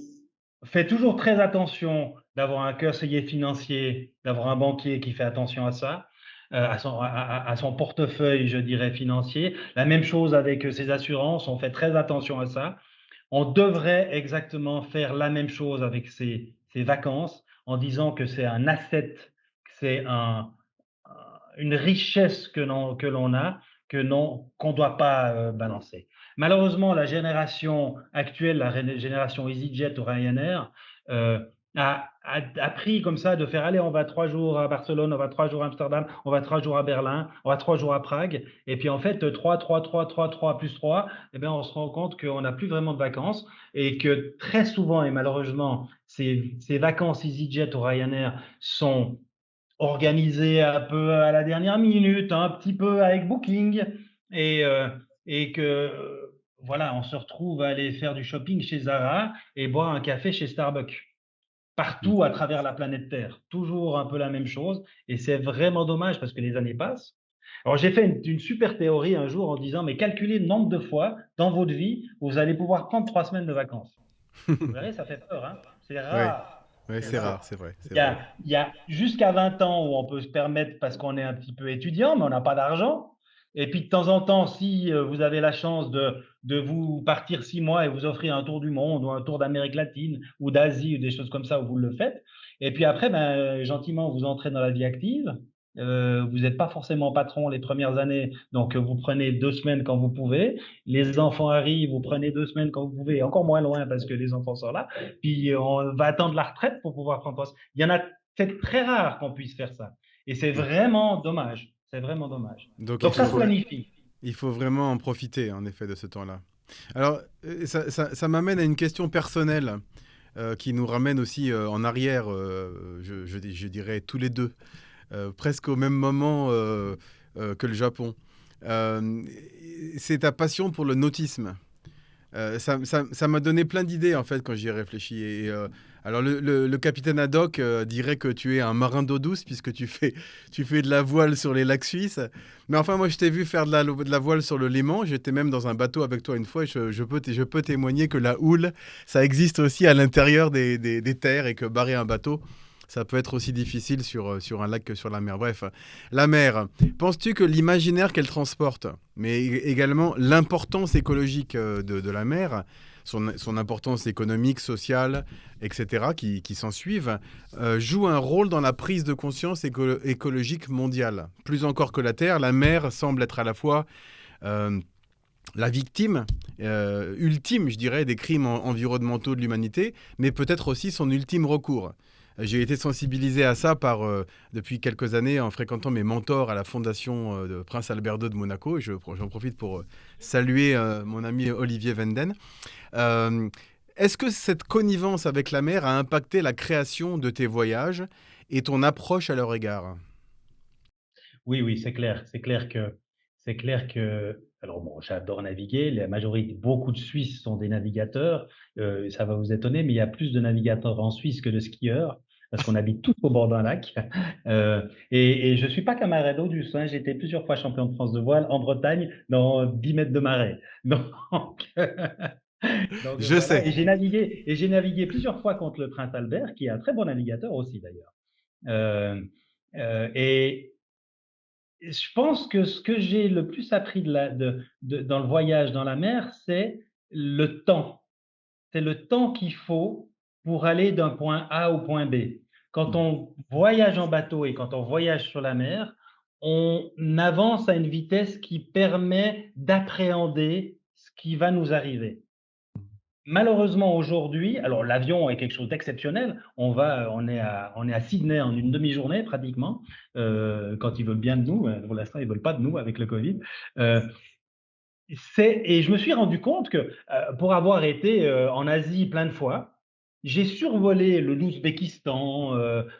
[SPEAKER 2] fait toujours très attention d'avoir un conseiller financier, d'avoir un banquier qui fait attention à ça, à son portefeuille, je dirais, financier. La même chose avec ses assurances, on fait très attention à ça. On devrait exactement faire la même chose avec ses vacances en disant que c'est un asset, que c'est une richesse que l'on a, qu'on ne doit pas balancer. Malheureusement, la génération actuelle, la génération EasyJet ou Ryanair, euh, a pris comme ça de faire allez, on va 3 jours à Barcelone, on va 3 jours à Amsterdam, on va 3 jours à Berlin, on va 3 jours à Prague. Et puis en fait, 3 plus 3, eh bien, on se rend compte qu'on n'a plus vraiment de vacances et que très souvent, et malheureusement, ces vacances EasyJet ou Ryanair sont organisé un peu à la dernière minute, un petit peu avec Booking, et, euh, et que voilà, on se retrouve à aller faire du shopping chez Zara et boire un café chez Starbucks. Partout à travers la planète Terre, toujours un peu la même chose, et c'est vraiment dommage parce que les années passent. Alors j'ai fait une super théorie un jour en disant, mais calculez le nombre de fois dans votre vie où vous allez pouvoir prendre 3 semaines de vacances. Vous verrez, ça fait peur, hein. C'est
[SPEAKER 1] Ouais,
[SPEAKER 2] rare.
[SPEAKER 1] ouais,
[SPEAKER 2] C'est
[SPEAKER 1] c'est rare,
[SPEAKER 2] rare.
[SPEAKER 1] c'est vrai, c'est
[SPEAKER 2] Il y
[SPEAKER 1] vrai.
[SPEAKER 2] a, il y a jusqu'à 20 ans où on peut se permettre parce qu'on est un petit peu étudiant, mais on n'a pas d'argent. Et puis de temps en temps, si vous avez la chance de vous partir 6 mois et vous offrir un tour du monde ou un tour d'Amérique latine ou d'Asie ou des choses comme ça, où vous le faites. Et puis après, ben, gentiment, vous entrez dans la vie active. Vous n'êtes pas forcément patron les premières années, donc vous prenez 2 semaines quand vous pouvez. Les enfants arrivent, vous prenez 2 semaines quand vous pouvez, encore moins loin parce que les enfants sont là. Puis on va attendre la retraite pour pouvoir prendre poste. Il y en a, c'est très rare qu'on puisse faire ça. Et c'est vraiment dommage. C'est vraiment dommage.
[SPEAKER 1] Donc
[SPEAKER 2] Donc ça se planifie.
[SPEAKER 1] il faut vraiment en profiter, en effet, de ce temps-là. Alors, ça m'amène à une question personnelle qui nous ramène aussi en arrière, je dirais tous les deux, presque au même moment que le Japon. Euh, c'est ta passion pour le nautisme. Ça m'a donné plein d'idées en fait quand j'y ai réfléchi. Alors le capitaine Haddock dirait que tu es un marin d'eau douce puisque tu fais de la voile sur les lacs suisses. Mais enfin moi je t'ai vu faire de la voile sur le Léman. J'étais même dans un bateau avec toi une fois. Et je peux témoigner que la houle, ça existe aussi à l'intérieur des terres et que barrer un bateau, ça peut être aussi difficile sur un lac que sur la mer. Bref, la mer, penses-tu que l'imaginaire qu'elle transporte, mais également l'importance écologique de la mer, son importance économique, sociale, etc., qui s'en suivent, joue un rôle dans la prise de conscience écologique mondiale? Plus encore que la Terre, la mer semble être à la fois euh, la victime ultime, je dirais, des crimes environnementaux de l'humanité, mais peut-être aussi son ultime recours. J'ai été sensibilisé à ça depuis quelques années en fréquentant mes mentors à la fondation de Prince Albert II de Monaco. Et j'en profite pour saluer mon ami Olivier Venden. Euh, Est-ce que cette connivence avec la mer a impacté la création de tes voyages et ton approche à leur égard?
[SPEAKER 2] Oui, oui, c'est clair. C'est clair que. Alors bon, j'adore naviguer. La majorité, beaucoup de Suisses sont des navigateurs. Ça va vous étonner, mais il y a plus de navigateurs en Suisse que de skieurs parce qu'on habite tous au bord d'un lac. Et je suis pas camarade d'eau du sein. J'ai été plusieurs fois champion de France de voile en Bretagne dans 10 mètres de marais. Donc, donc
[SPEAKER 1] Je
[SPEAKER 2] voilà.
[SPEAKER 1] sais.
[SPEAKER 2] Et j'ai navigué plusieurs fois contre le Prince Albert, qui est un très bon navigateur aussi d'ailleurs. Euh, et je pense que ce que j'ai le plus appris dans le voyage dans la mer, c'est le temps. C'est le temps qu'il faut pour aller d'un point A au point B. Quand on voyage en bateau et quand on voyage sur la mer, on avance à une vitesse qui permet d'appréhender ce qui va nous arriver. Malheureusement aujourd'hui, alors l'avion est quelque chose d'exceptionnel. On est à Sydney en une demi-journée pratiquement, quand ils veulent bien de nous. Pour l'instant, ils veulent pas de nous avec le Covid. Heu, et je me suis rendu compte que, pour avoir été, en Asie plein de fois, j'ai survolé l'Ouzbékistan,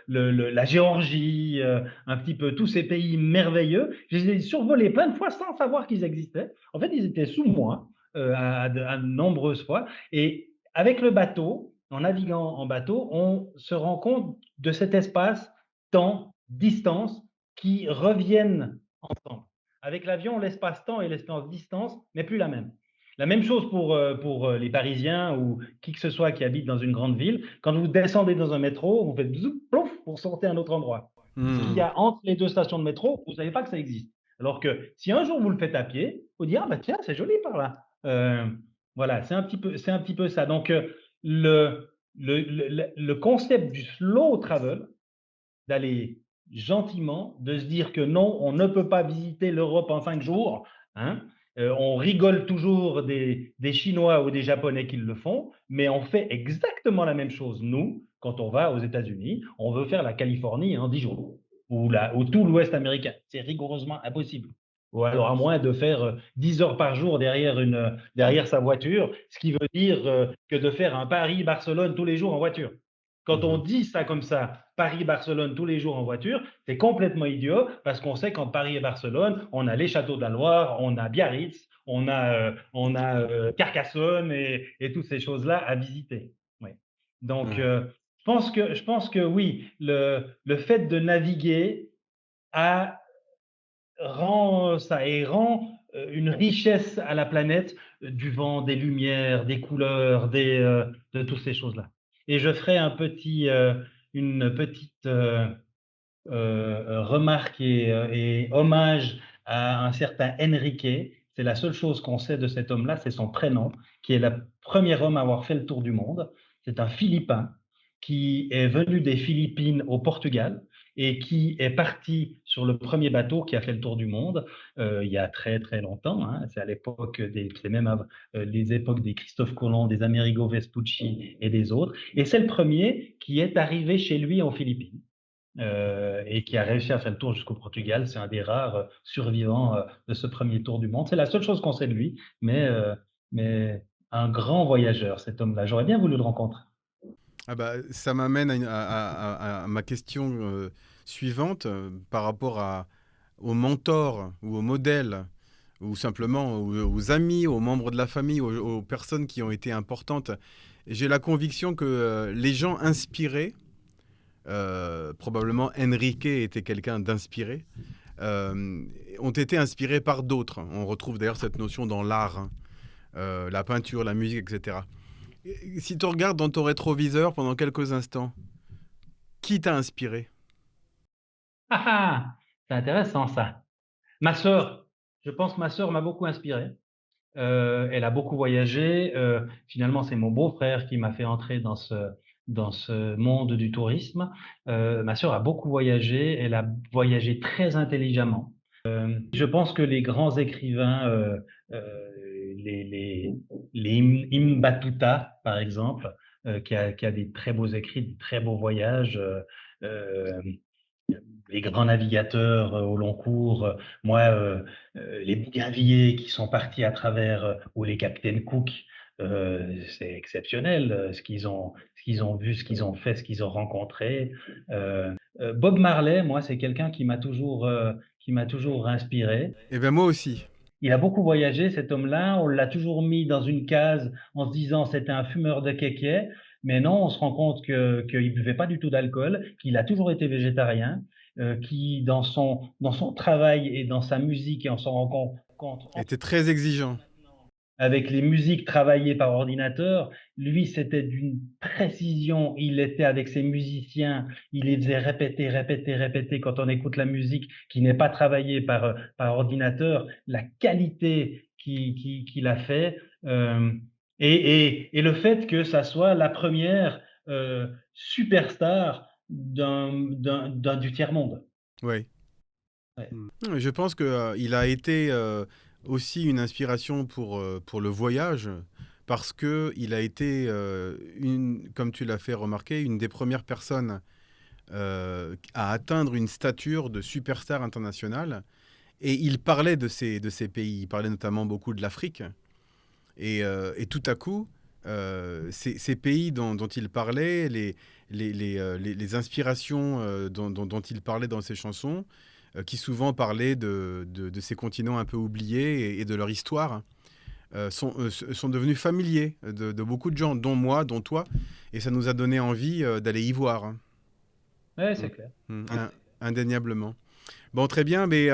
[SPEAKER 2] la Géorgie, un petit peu tous ces pays merveilleux. Je les ai survolés plein de fois sans savoir qu'ils existaient. En fait, ils étaient sous moi, à de nombreuses fois et avec le bateau, en naviguant en bateau, on se rend compte de cet espace, temps, distance qui reviennent ensemble. Avec l'avion, l'espace-temps et l'espace-distance n'est plus la même. La même chose pour les Parisiens ou qui que ce soit qui habite dans une grande ville. Quand vous descendez dans un métro, vous faites zoup, plouf pour sortir à un autre endroit. Ce qu'il y
[SPEAKER 1] Hmm.
[SPEAKER 2] a entre les deux stations de métro, vous ne savez pas que ça existe. Alors que si un jour vous le faites à pied, vous dites ah bah tiens c'est joli par là. Voilà, c'est un petit peu ça. Donc le concept du slow travel, d'aller gentiment, de se dire que non, on ne peut pas visiter l'Europe en 5 jours. Hein. On rigole toujours des Chinois ou des Japonais qui le font, mais on fait exactement la même chose, nous, quand on va aux États-Unis. On veut faire la Californie en 10 jours, ou tout l'Ouest américain. C'est rigoureusement impossible. Ou alors à moins de faire 10 heures par jour derrière sa voiture, ce qui veut dire que de faire un Paris-Barcelone tous les jours en voiture. Quand on
[SPEAKER 1] Mhm.
[SPEAKER 2] dit ça comme ça, Paris-Barcelone tous les jours en voiture, c'est complètement idiot parce qu'on sait qu'entre Paris et Barcelone, on a les châteaux de la Loire, on a Biarritz, on a Carcassonne et toutes ces choses-là à visiter. Oui. Donc,
[SPEAKER 1] Ouais.
[SPEAKER 2] je pense que oui, le fait de naviguer a, rend ça et rend une richesse à la planète, du vent, des lumières, des couleurs, de toutes ces choses-là. Et je ferai une petite remarque et hommage à un certain Enrique. C'est la seule chose qu'on sait de cet homme-là, c'est son prénom, qui est le premier homme à avoir fait le tour du monde. C'est un Philippin qui est venu des Philippines au Portugal et qui est parti sur le premier bateau qui a fait le tour du monde il y a très très longtemps. Hein. C'est à l'époque c'est même les époques des Christophe Colomb, des Amerigo Vespucci et des autres. Et c'est le premier qui est arrivé chez lui en Philippines et qui a réussi à faire le tour jusqu'au Portugal. C'est un des rares survivants de ce premier tour du monde. C'est la seule chose qu'on sait de lui, mais un grand voyageur, cet homme-là. J'aurais bien voulu le rencontrer.
[SPEAKER 1] Ah bah, ça m'amène à ma question suivante par rapport aux mentors ou aux modèles ou simplement aux amis, aux membres de la famille, aux personnes qui ont été importantes. J'ai la conviction que les gens inspirés, probablement Enrique était quelqu'un d'inspiré, euh, ont été inspirés par d'autres. On retrouve d'ailleurs cette notion dans l'art, hein, la peinture, la musique, etc. Si tu regardes dans ton rétroviseur pendant quelques instants, qui t'a inspiré?
[SPEAKER 2] Ah ah, c'est intéressant ça. Ma sœur, je pense que ma sœur m'a beaucoup inspiré. Elle a beaucoup voyagé. Finalement, c'est mon beau-frère qui m'a fait entrer dans ce monde du tourisme. Ma sœur a beaucoup voyagé. Elle a voyagé très intelligemment. Je pense que les grands écrivains, euh, les Ibn Battuta, par exemple, qui a des très beaux écrits, des très beaux voyages, euh, les grands navigateurs au long cours, les bougainvilliers qui sont partis à travers, ou les capitaines Cook, c'est exceptionnel ce qu'ils ont vu, ce qu'ils ont fait, ce qu'ils ont rencontré. Bob Marley, moi, c'est quelqu'un qui m'a toujours inspiré.
[SPEAKER 1] Eh bien moi aussi.
[SPEAKER 2] Il a beaucoup voyagé, cet homme-là. On l'a toujours mis dans une case en se disant c'était un fumeur de kéké. Mais non, on se rend compte qu'il buvait pas du tout d'alcool, qu'il a toujours été végétarien, qui dans son travail et dans sa musique, et on s'en rend compte
[SPEAKER 1] Était très exigeant.
[SPEAKER 2] avec les musiques travaillées par ordinateur, lui, c'était d'une précision. Il était avec ses musiciens, il les faisait répéter, répéter, répéter. Quand on écoute la musique qui n'est pas travaillée par ordinateur, la qualité qu'il a fait, et le fait que ça soit la première superstar du tiers-monde.
[SPEAKER 1] Oui.
[SPEAKER 2] Ouais.
[SPEAKER 1] Je pense qu'il a été aussi une inspiration pour le voyage, parce qu'il a été, comme tu l'as fait remarquer, une des premières personnes à atteindre une stature de superstar international. Et il parlait de ces pays, il parlait notamment beaucoup de l'Afrique. Et tout à coup, ces pays dont il parlait, les inspirations dont il parlait dans ses chansons, qui souvent parlaient de ces continents un peu oubliés et de leur histoire, sont devenus familiers de beaucoup de gens, dont moi, dont toi, et ça nous a donné envie d'aller y voir. Hein.
[SPEAKER 2] Ouais,
[SPEAKER 1] Mm.
[SPEAKER 2] c'est clair.
[SPEAKER 1] Indéniablement. Bon, très bien, mais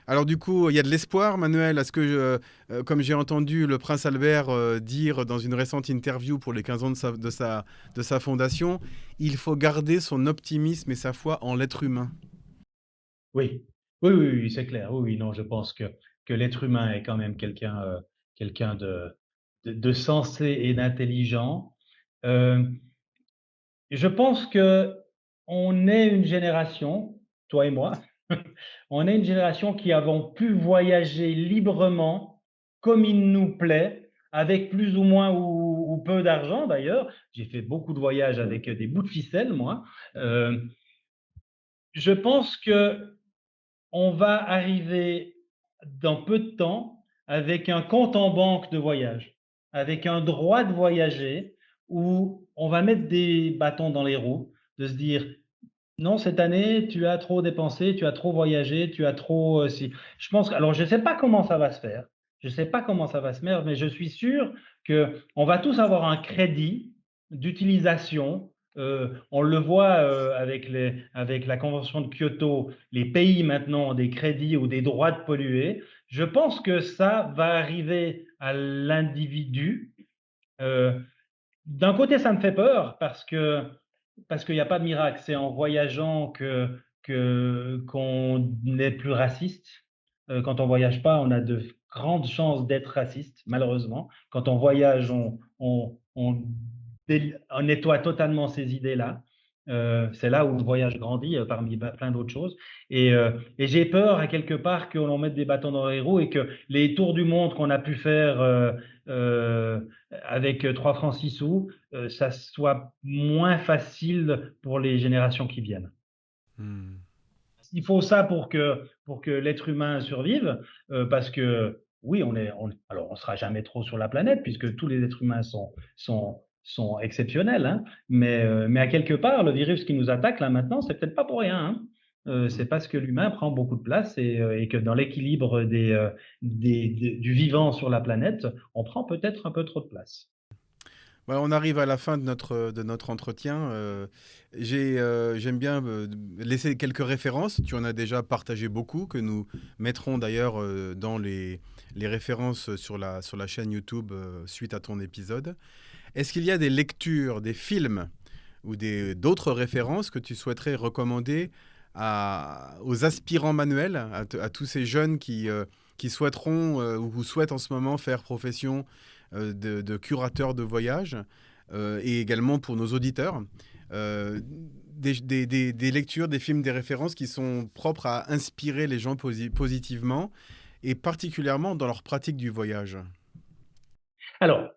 [SPEAKER 1] alors du coup, il y a de l'espoir, Manuel. Est-ce que, comme j'ai entendu le prince Albert dire dans une récente interview pour les 15 ans de sa fondation, il faut garder son optimisme et sa foi en l'être humain.
[SPEAKER 2] Oui, oui, oui, oui, c'est clair. Oui, oui, non, je pense que l'être humain est quand même quelqu'un de sensé et d'intelligent. Euh, je pense que on est une génération, toi et moi, on est une génération qui avons pu voyager librement, comme il nous plaît, avec plus ou moins ou peu d'argent d'ailleurs. J'ai fait beaucoup de voyages avec des bouts de ficelle, moi. Euh, je pense que on va arriver dans peu de temps avec un compte en banque de voyage, avec un droit de voyager où on va mettre des bâtons dans les roues, de se dire non, cette année, tu as trop dépensé, tu as trop voyagé, tu as trop. Si. Je pense. Alors, je ne sais pas comment ça va se faire. Je ne sais pas comment ça va se faire, mais je suis sûr que on va tous avoir un crédit d'utilisation. On le voit avec la Convention de Kyoto, les pays maintenant ont des crédits ou des droits de polluer. Je pense que ça va arriver à l'individu. Euh, D'un côté, ça me fait peur parce qu'il n'y a pas de miracle. C'est en voyageant qu'on est plus raciste. Quand on voyage pas, on a de grandes chances d'être raciste, malheureusement. Quand on voyage, on nettoie totalement ces idées-là. C'est là où le voyage grandit, parmi plein d'autres choses. Et j'ai peur, à quelque part, qu'on mette des bâtons dans les roues et que les tours du monde qu'on a pu faire euh, avec 3 francs 6 sous, ça soit moins facile pour les générations qui viennent.
[SPEAKER 1] Hmm.
[SPEAKER 2] Il faut ça pour que l'être humain survive, parce que oui, alors on sera jamais trop sur la planète, puisque tous les êtres humains sont exceptionnels, hein, mais à quelque part, le virus qui nous attaque là maintenant, c'est peut-être pas pour rien. Hein. C'est parce que l'humain prend beaucoup de place et que dans l'équilibre du vivant sur la planète, on prend peut-être un peu trop de place.
[SPEAKER 1] Voilà, on arrive à la fin de notre entretien. J'aime bien laisser quelques références. Tu en as déjà partagé beaucoup, que nous mettrons d'ailleurs dans les références sur la chaîne YouTube suite à ton épisode. Est-ce qu'il y a des lectures, des films ou d'autres références que tu souhaiterais recommander aux aspirants manuels, à tous ces jeunes qui souhaiteront ou souhaitent en ce moment faire profession de curateurs de voyage et également pour nos auditeurs, des lectures, des films, des références qui sont propres à inspirer les gens positivement et particulièrement dans leur pratique du voyage.
[SPEAKER 2] Alors,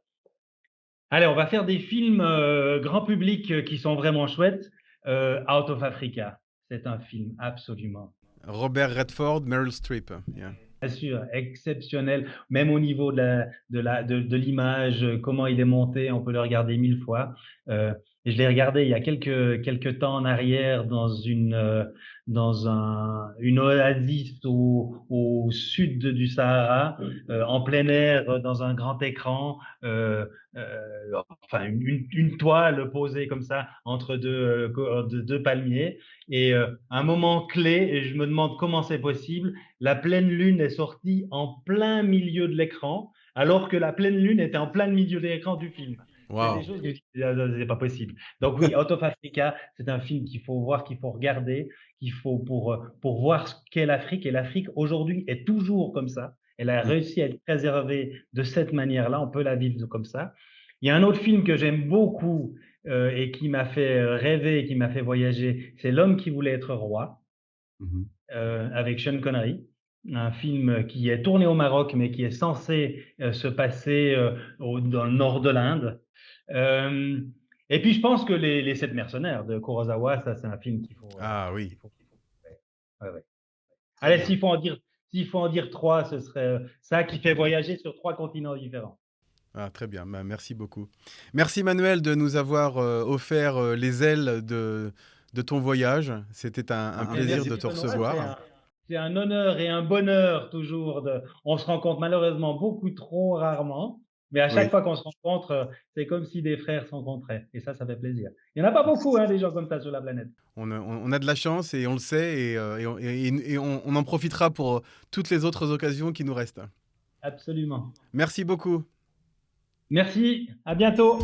[SPEAKER 2] allez, on va faire des films grand public qui sont vraiment chouettes. Out of Africa, c'est un film absolument,
[SPEAKER 1] Robert Redford, Meryl Streep. Yeah.
[SPEAKER 2] bien sûr, exceptionnel, même au niveau de l'image, comment il est monté, on peut le regarder 1000 fois. Et je l'ai regardé il y a quelques temps en arrière une oasis au sud du Sahara, en plein air, dans un grand écran, enfin une toile posée comme ça entre deux palmiers. Et un moment clé, et je me demande comment c'est possible, la pleine lune est sortie en plein milieu de l'écran, alors que la pleine lune était en plein milieu de l'écran du film. C'est des
[SPEAKER 1] Wow.
[SPEAKER 2] choses que c'est pas possible. Donc oui, Out of Africa, c'est un film qu'il faut voir, qu'il faut regarder, qu'il faut pour voir ce qu'est l'Afrique. Et l'Afrique aujourd'hui est toujours comme ça. Elle a réussi à être préservée de cette manière-là. On peut la vivre comme ça. Il y a un autre film que j'aime beaucoup et qui m'a fait rêver et qui m'a fait voyager, c'est L'homme qui voulait être roi
[SPEAKER 1] Mhm.
[SPEAKER 2] avec Sean Connery. un film qui est tourné au Maroc, mais qui est censé se passer dans le nord de l'Inde. Euh, et puis je pense que les Sept Mercenaires de Kurosawa, ça c'est un film
[SPEAKER 1] Ah oui,
[SPEAKER 2] qu'il faut. Ouais, ouais, ouais.
[SPEAKER 1] très
[SPEAKER 2] Allez,
[SPEAKER 1] bien.
[SPEAKER 2] s'il faut en dire trois, ce serait ça qui fait voyager sur trois continents différents.
[SPEAKER 1] Ah, très bien, bah, merci beaucoup. Merci Manuel de nous avoir offert les ailes de ton voyage. C'était un
[SPEAKER 2] Mais
[SPEAKER 1] plaisir de
[SPEAKER 2] merci
[SPEAKER 1] te
[SPEAKER 2] Benoît,
[SPEAKER 1] recevoir.
[SPEAKER 2] c'est un honneur et un bonheur toujours on se rencontre malheureusement beaucoup trop rarement, mais à chaque
[SPEAKER 1] Oui,
[SPEAKER 2] fois qu'on se rencontre, c'est comme si des frères se rencontraient. Et ça fait plaisir. Il n'y en a pas beaucoup, hein, des gens comme ça sur la planète.
[SPEAKER 1] on a de la chance et on le sait et on en profitera pour toutes les autres occasions qui nous restent.
[SPEAKER 2] Absolument.
[SPEAKER 1] Merci beaucoup.
[SPEAKER 2] Merci, à bientôt.